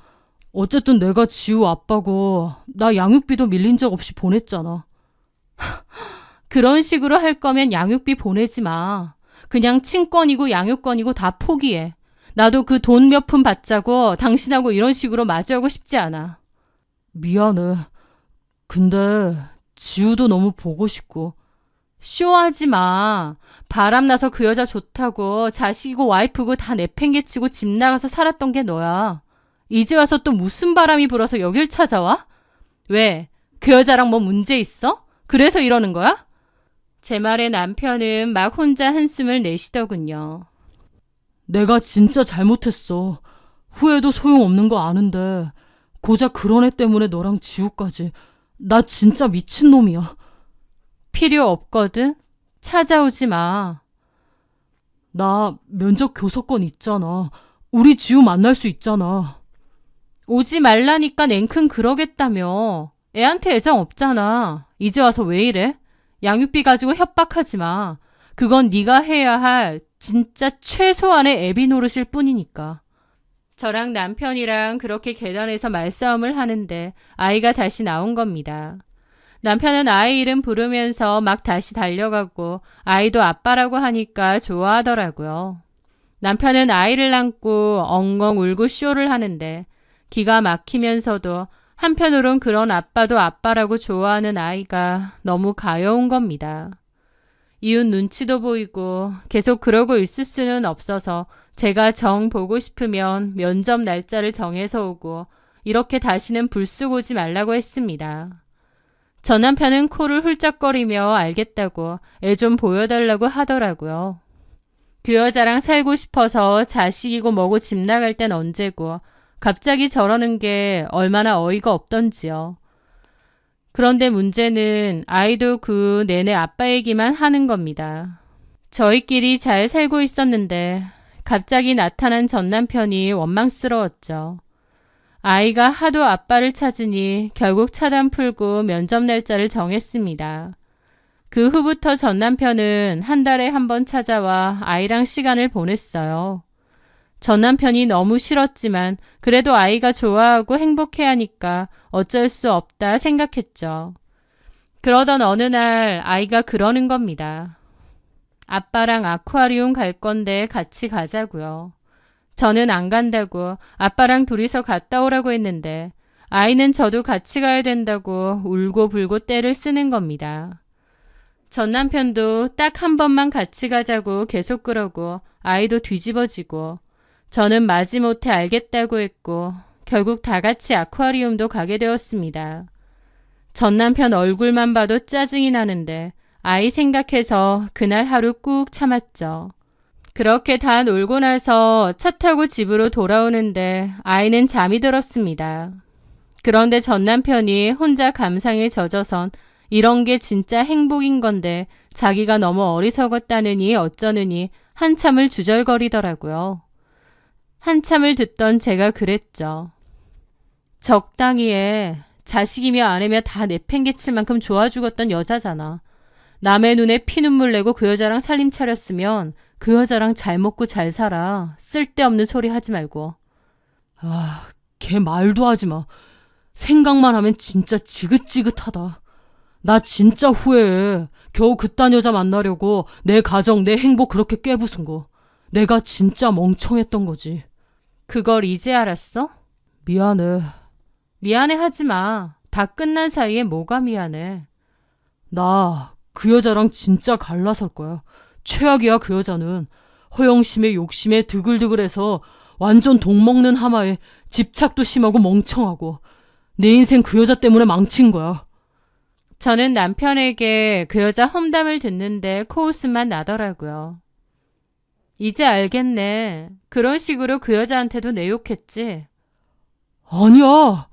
어쨌든 내가 지우 아빠고 나 양육비도 밀린 적 없이 보냈잖아. 그런 식으로 할 거면 양육비 보내지 마. 그냥 친권이고 양육권이고 다 포기해. 나도 그 돈 몇 푼 받자고 당신하고 이런 식으로 마주하고 싶지 않아. 미안해. 근데 지우도 너무 보고 싶고. 쇼하지 마. 바람나서 그 여자 좋다고 자식이고 와이프고 다 내팽개치고 집 나가서 살았던 게 너야. 이제 와서 또 무슨 바람이 불어서 여길 찾아와? 왜? 그 여자랑 뭐 문제 있어? 그래서 이러는 거야? 제 말에 남편은 막 혼자 한숨을 내쉬더군요. 내가 진짜 잘못했어. 후회도 소용없는 거 아는데 고작 그런 애 때문에 너랑 지우까지. 나 진짜 미친놈이야. 필요 없거든? 찾아오지 마. 나 면접 교섭권 있잖아. 우리 지우 만날 수 있잖아. 오지 말라니까 냉큼 그러겠다며. 애한테 애정 없잖아. 이제 와서 왜 이래? 양육비 가지고 협박하지 마. 그건 네가 해야 할 진짜 최소한의 애비 노릇일 뿐이니까. 저랑 남편이랑 그렇게 계단에서 말싸움을 하는데 아이가 다시 나온 겁니다. 남편은 아이 이름 부르면서 막 다시 달려가고 아이도 아빠라고 하니까 좋아하더라고요. 남편은 아이를 안고 엉엉 울고 쇼를 하는데 기가 막히면서도 한편으론 그런 아빠도 아빠라고 좋아하는 아이가 너무 가여운 겁니다. 이웃 눈치도 보이고 계속 그러고 있을 수는 없어서 제가 정 보고 싶으면 면접 날짜를 정해서 오고 이렇게 다시는 불쑥 오지 말라고 했습니다. 전 남편은 코를 훌쩍거리며 알겠다고 애 좀 보여달라고 하더라고요. 그 여자랑 살고 싶어서 자식이고 뭐고 집 나갈 땐 언제고 갑자기 저러는 게 얼마나 어이가 없던지요. 그런데 문제는 아이도 그 내내 아빠 얘기만 하는 겁니다. 저희끼리 잘 살고 있었는데 갑자기 나타난 전 남편이 원망스러웠죠. 아이가 하도 아빠를 찾으니 결국 차단 풀고 면접 날짜를 정했습니다. 그 후부터 전 남편은 한 달에 한 번 찾아와 아이랑 시간을 보냈어요. 전 남편이 너무 싫었지만 그래도 아이가 좋아하고 행복해하니까 어쩔 수 없다 생각했죠. 그러던 어느 날 아이가 그러는 겁니다. 아빠랑 아쿠아리움 갈 건데 같이 가자고요. 저는 안 간다고 아빠랑 둘이서 갔다 오라고 했는데 아이는 저도 같이 가야 된다고 울고 불고 떼를 쓰는 겁니다. 전 남편도 딱 한 번만 같이 가자고 계속 그러고 아이도 뒤집어지고 저는 마지못해 알겠다고 했고 결국 다 같이 아쿠아리움도 가게 되었습니다. 전 남편 얼굴만 봐도 짜증이 나는데 아이 생각해서 그날 하루 꾹 참았죠. 그렇게 다 놀고 나서 차 타고 집으로 돌아오는데 아이는 잠이 들었습니다. 그런데 전 남편이 혼자 감상에 젖어선 이런 게 진짜 행복인 건데 자기가 너무 어리석었다느니 어쩌느니 한참을 주절거리더라고요. 한참을 듣던 제가 그랬죠. 적당히 해. 자식이며 아내며 다 내팽개칠 만큼 좋아 죽었던 여자잖아. 남의 눈에 피눈물 내고 그 여자랑 살림 차렸으면 그 여자랑 잘 먹고 잘 살아. 쓸데없는 소리 하지 말고. 걔 말도 하지 마. 생각만 하면 진짜 지긋지긋하다. 나 진짜 후회해. 겨우 그딴 여자 만나려고 내 가정, 내 행복 그렇게 깨부순 거. 내가 진짜 멍청했던 거지. 그걸 이제 알았어? 미안해. 미안해 하지 마. 다 끝난 사이에 뭐가 미안해. 나 그 여자랑 진짜 갈라설 거야. 최악이야 그 여자는. 허영심에 욕심에 드글드글해서 완전 독먹는 하마에 집착도 심하고 멍청하고 내 인생 그 여자 때문에 망친 거야. 저는 남편에게 그 여자 험담을 듣는데 코웃음만 나더라고요. 이제 알겠네. 그런 식으로 그 여자한테도 내 욕했지. 아니야.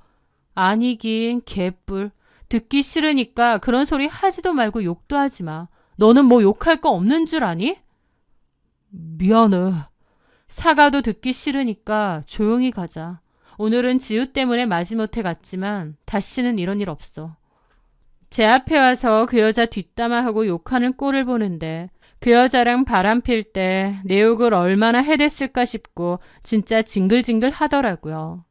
아니긴 개뿔. 듣기 싫으니까 그런 소리 하지도 말고 욕도 하지 마. 너는 뭐 욕할 거 없는 줄 아니? 미안해. 사과도 듣기 싫으니까 조용히 가자. 오늘은 지우 때문에 마지못해 갔지만 다시는 이런 일 없어. 제 앞에 와서 그 여자 뒷담화하고 욕하는 꼴을 보는데 그 여자랑 바람 필 때 내 욕을 얼마나 해댔을까 싶고 진짜 징글징글 하더라고요.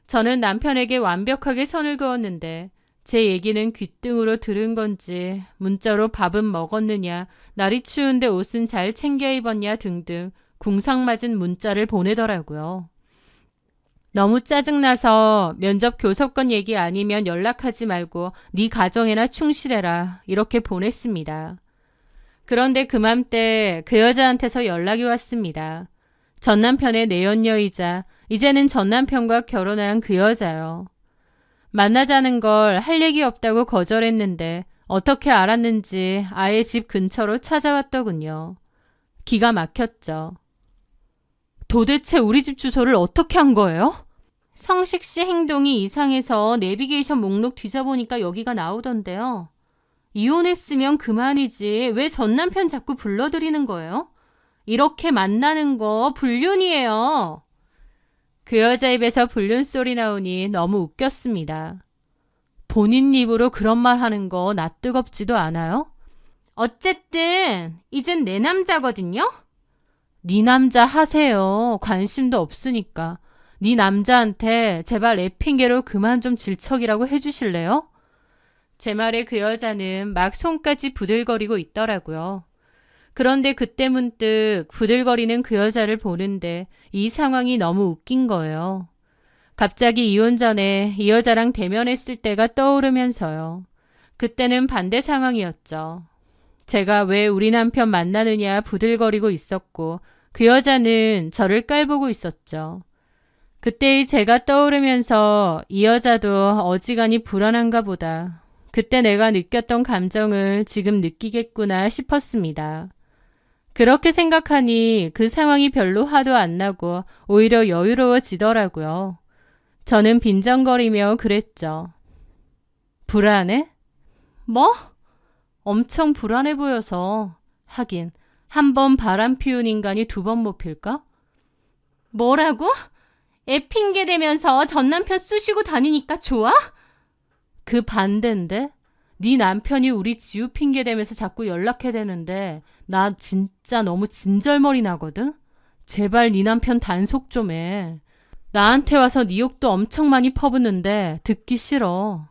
저는 남편에게 완벽하게 선을 그었는데 제 얘기는 귓등으로 들은 건지 문자로 밥은 먹었느냐, 날이 추운데 옷은 잘 챙겨 입었냐 등등 궁상맞은 문자를 보내더라고요. 너무 짜증나서 면접 교섭권 얘기 아니면 연락하지 말고 네 가정에나 충실해라 이렇게 보냈습니다. 그런데 그맘때 그 여자한테서 연락이 왔습니다. 전 남편의 내연녀이자 이제는 전 남편과 결혼한 그 여자요. 만나자는 걸 할 얘기 없다고 거절했는데 어떻게 알았는지 아예 집 근처로 찾아왔더군요. 기가 막혔죠. 도대체 우리 집 주소를 어떻게 한 거예요? 성식 씨 행동이 이상해서 내비게이션 목록 뒤져보니까 여기가 나오던데요. 이혼했으면 그만이지 왜 전 남편 자꾸 불러들이는 거예요? 이렇게 만나는 거 불륜이에요. 그 여자 입에서 불륜 소리 나오니 너무 웃겼습니다. 본인 입으로 그런 말 하는 거 나 뜨겁지도 않아요? 어쨌든 이젠 내 남자거든요? 네 남자 하세요. 관심도 없으니까. 네 남자한테 제발 내 핑계로 그만 좀 질척이라고 해주실래요? 제 말에 그 여자는 막 손까지 부들거리고 있더라고요. 그런데 그때 문득 부들거리는 그 여자를 보는데 이 상황이 너무 웃긴 거예요. 갑자기 이혼 전에 이 여자랑 대면했을 때가 떠오르면서요. 그때는 반대 상황이었죠. 제가 왜 우리 남편 만나느냐 부들거리고 있었고 그 여자는 저를 깔보고 있었죠. 그때의 제가 떠오르면서 이 여자도 어지간히 불안한가 보다. 그때 내가 느꼈던 감정을 지금 느끼겠구나 싶었습니다. 그렇게 생각하니 그 상황이 별로 화도 안 나고 오히려 여유로워지더라고요. 저는 빈정거리며 그랬죠. 불안해? 뭐? 엄청 불안해 보여서. 하긴 한 번 바람 피운 인간이 두 번 못 필까? 뭐라고? 애 핑계 대면서 전 남편 쑤시고 다니니까 좋아? 그 반대인데? 네 남편이 우리 지우 핑계 대면서 자꾸 연락해대는데 나 진짜 너무 진절머리 나거든? 제발 네 남편 단속 좀 해. 나한테 와서 네 욕도 엄청 많이 퍼붓는데 듣기 싫어.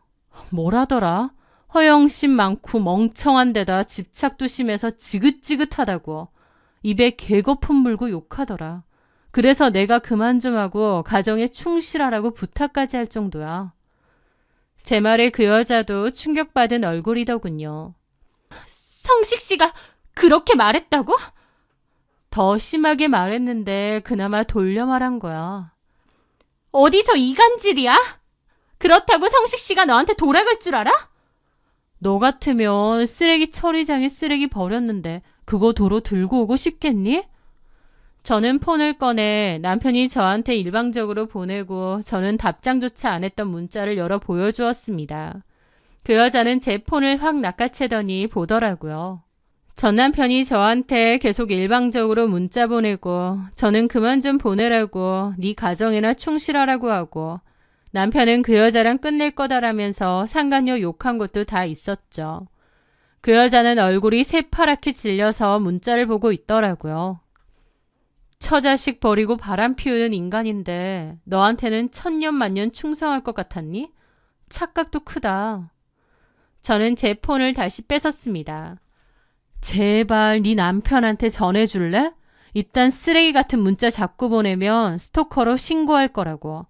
뭐라더라? 허영심 많고 멍청한 데다 집착도 심해서 지긋지긋하다고. 입에 개거품 물고 욕하더라. 그래서 내가 그만 좀 하고 가정에 충실하라고 부탁까지 할 정도야. 제 말에 그 여자도 충격받은 얼굴이더군요. 성식 씨가 그렇게 말했다고? 더 심하게 말했는데 그나마 돌려 말한 거야. 어디서 이간질이야? 그렇다고 성식 씨가 너한테 돌아갈 줄 알아? 너 같으면 쓰레기 처리장에 쓰레기 버렸는데 그거 도로 들고 오고 싶겠니? 저는 폰을 꺼내 남편이 저한테 일방적으로 보내고 저는 답장조차 안 했던 문자를 열어 보여주었습니다. 그 여자는 제 폰을 확 낚아채더니 보더라고요. 전 남편이 저한테 계속 일방적으로 문자 보내고 저는 그만 좀 보내라고 네 가정에나 충실하라고 하고 남편은 그 여자랑 끝낼 거다라면서 상간녀 욕한 것도 다 있었죠. 그 여자는 얼굴이 새파랗게 질려서 문자를 보고 있더라고요. 처자식 버리고 바람 피우는 인간인데 너한테는 천년만년 충성할 것 같았니? 착각도 크다. 저는 제 폰을 다시 뺏었습니다. 제발 네 남편한테 전해줄래? 이딴 쓰레기 같은 문자 자꾸 보내면 스토커로 신고할 거라고.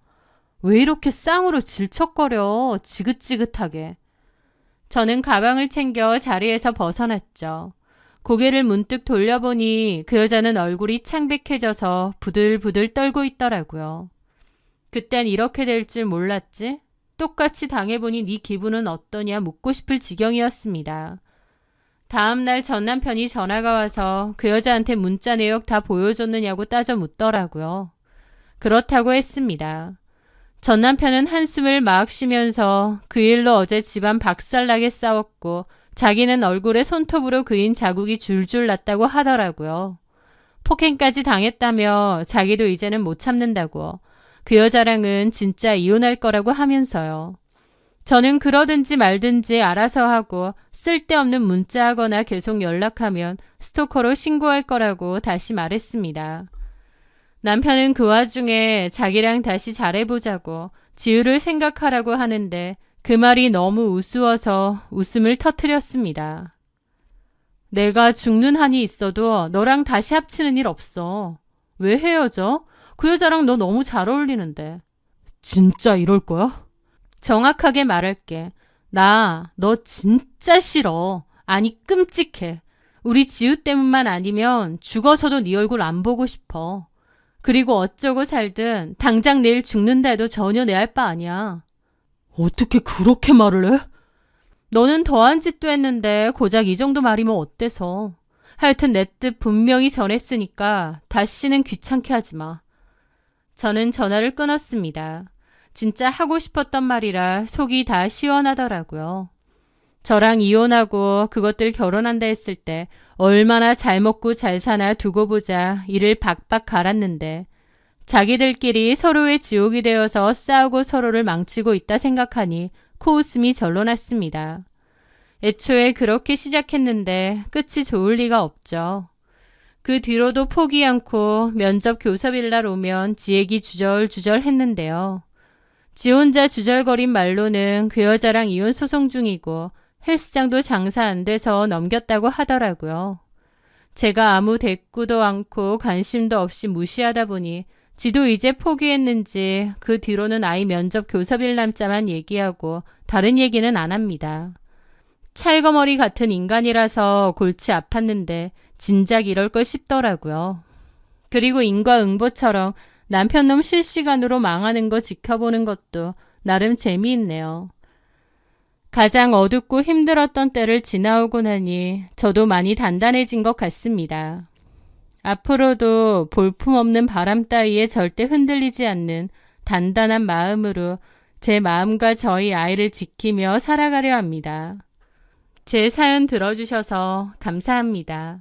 왜 이렇게 쌍으로 질척거려 지긋지긋하게. 저는 가방을 챙겨 자리에서 벗어났죠. 고개를 문득 돌려보니 그 여자는 얼굴이 창백해져서 부들부들 떨고 있더라고요. 그땐 이렇게 될 줄 몰랐지? 똑같이 당해보니 네 기분은 어떠냐 묻고 싶을 지경이었습니다. 다음날 전 남편이 전화가 와서 그 여자한테 문자 내역 다 보여줬느냐고 따져 묻더라고요. 그렇다고 했습니다. 전 남편은 한숨을 막 쉬면서 그 일로 어제 집안 박살나게 싸웠고 자기는 얼굴에 손톱으로 그인 자국이 줄줄 났다고 하더라고요. 폭행까지 당했다며 자기도 이제는 못 참는다고. 그 여자랑은 진짜 이혼할 거라고 하면서요. 저는 그러든지 말든지 알아서 하고 쓸데없는 문자하거나 계속 연락하면 스토커로 신고할 거라고 다시 말했습니다. 남편은 그 와중에 자기랑 다시 잘해보자고 지우를 생각하라고 하는데 그 말이 너무 우스워서 웃음을 터뜨렸습니다. 내가 죽는 한이 있어도 너랑 다시 합치는 일 없어. 왜 헤어져? 그 여자랑 너 너무 잘 어울리는데. 진짜 이럴 거야? 정확하게 말할게. 나 너 진짜 싫어. 아니 끔찍해. 우리 지우 때문만 아니면 죽어서도 네 얼굴 안 보고 싶어. 그리고 어쩌고 살든 당장 내일 죽는다 해도 전혀 내 할 바 아니야. 어떻게 그렇게 말을 해? 너는 더한 짓도 했는데 고작 이 정도 말이면 어때서. 하여튼 내 뜻 분명히 전했으니까 다시는 귀찮게 하지 마. 저는 전화를 끊었습니다. 진짜 하고 싶었던 말이라 속이 다 시원하더라고요. 저랑 이혼하고 그것들 결혼한다 했을 때 얼마나 잘 먹고 잘 사나 두고 보자 이를 박박 갈았는데 자기들끼리 서로의 지옥이 되어서 싸우고 서로를 망치고 있다 생각하니 코웃음이 절로 났습니다. 애초에 그렇게 시작했는데 끝이 좋을 리가 없죠. 그 뒤로도 포기 않고 면접 교섭일 날 오면 지 얘기 주절주절 했는데요. 지 혼자 주절거린 말로는 그 여자랑 이혼 소송 중이고 헬스장도 장사 안 돼서 넘겼다고 하더라고요. 제가 아무 대꾸도 않고 관심도 없이 무시하다 보니 지도 이제 포기했는지 그 뒤로는 아이 면접 교섭일 날짜만 얘기하고 다른 얘기는 안 합니다. 찰거머리 같은 인간이라서 골치 아팠는데 진작 이럴 걸 싶더라고요. 그리고 인과응보처럼 남편놈 실시간으로 망하는 거 지켜보는 것도 나름 재미있네요. 가장 어둡고 힘들었던 때를 지나오고 나니 저도 많이 단단해진 것 같습니다. 앞으로도 볼품없는 바람 따위에 절대 흔들리지 않는 단단한 마음으로 제 마음과 저희 아이를 지키며 살아가려 합니다. 제 사연 들어주셔서 감사합니다.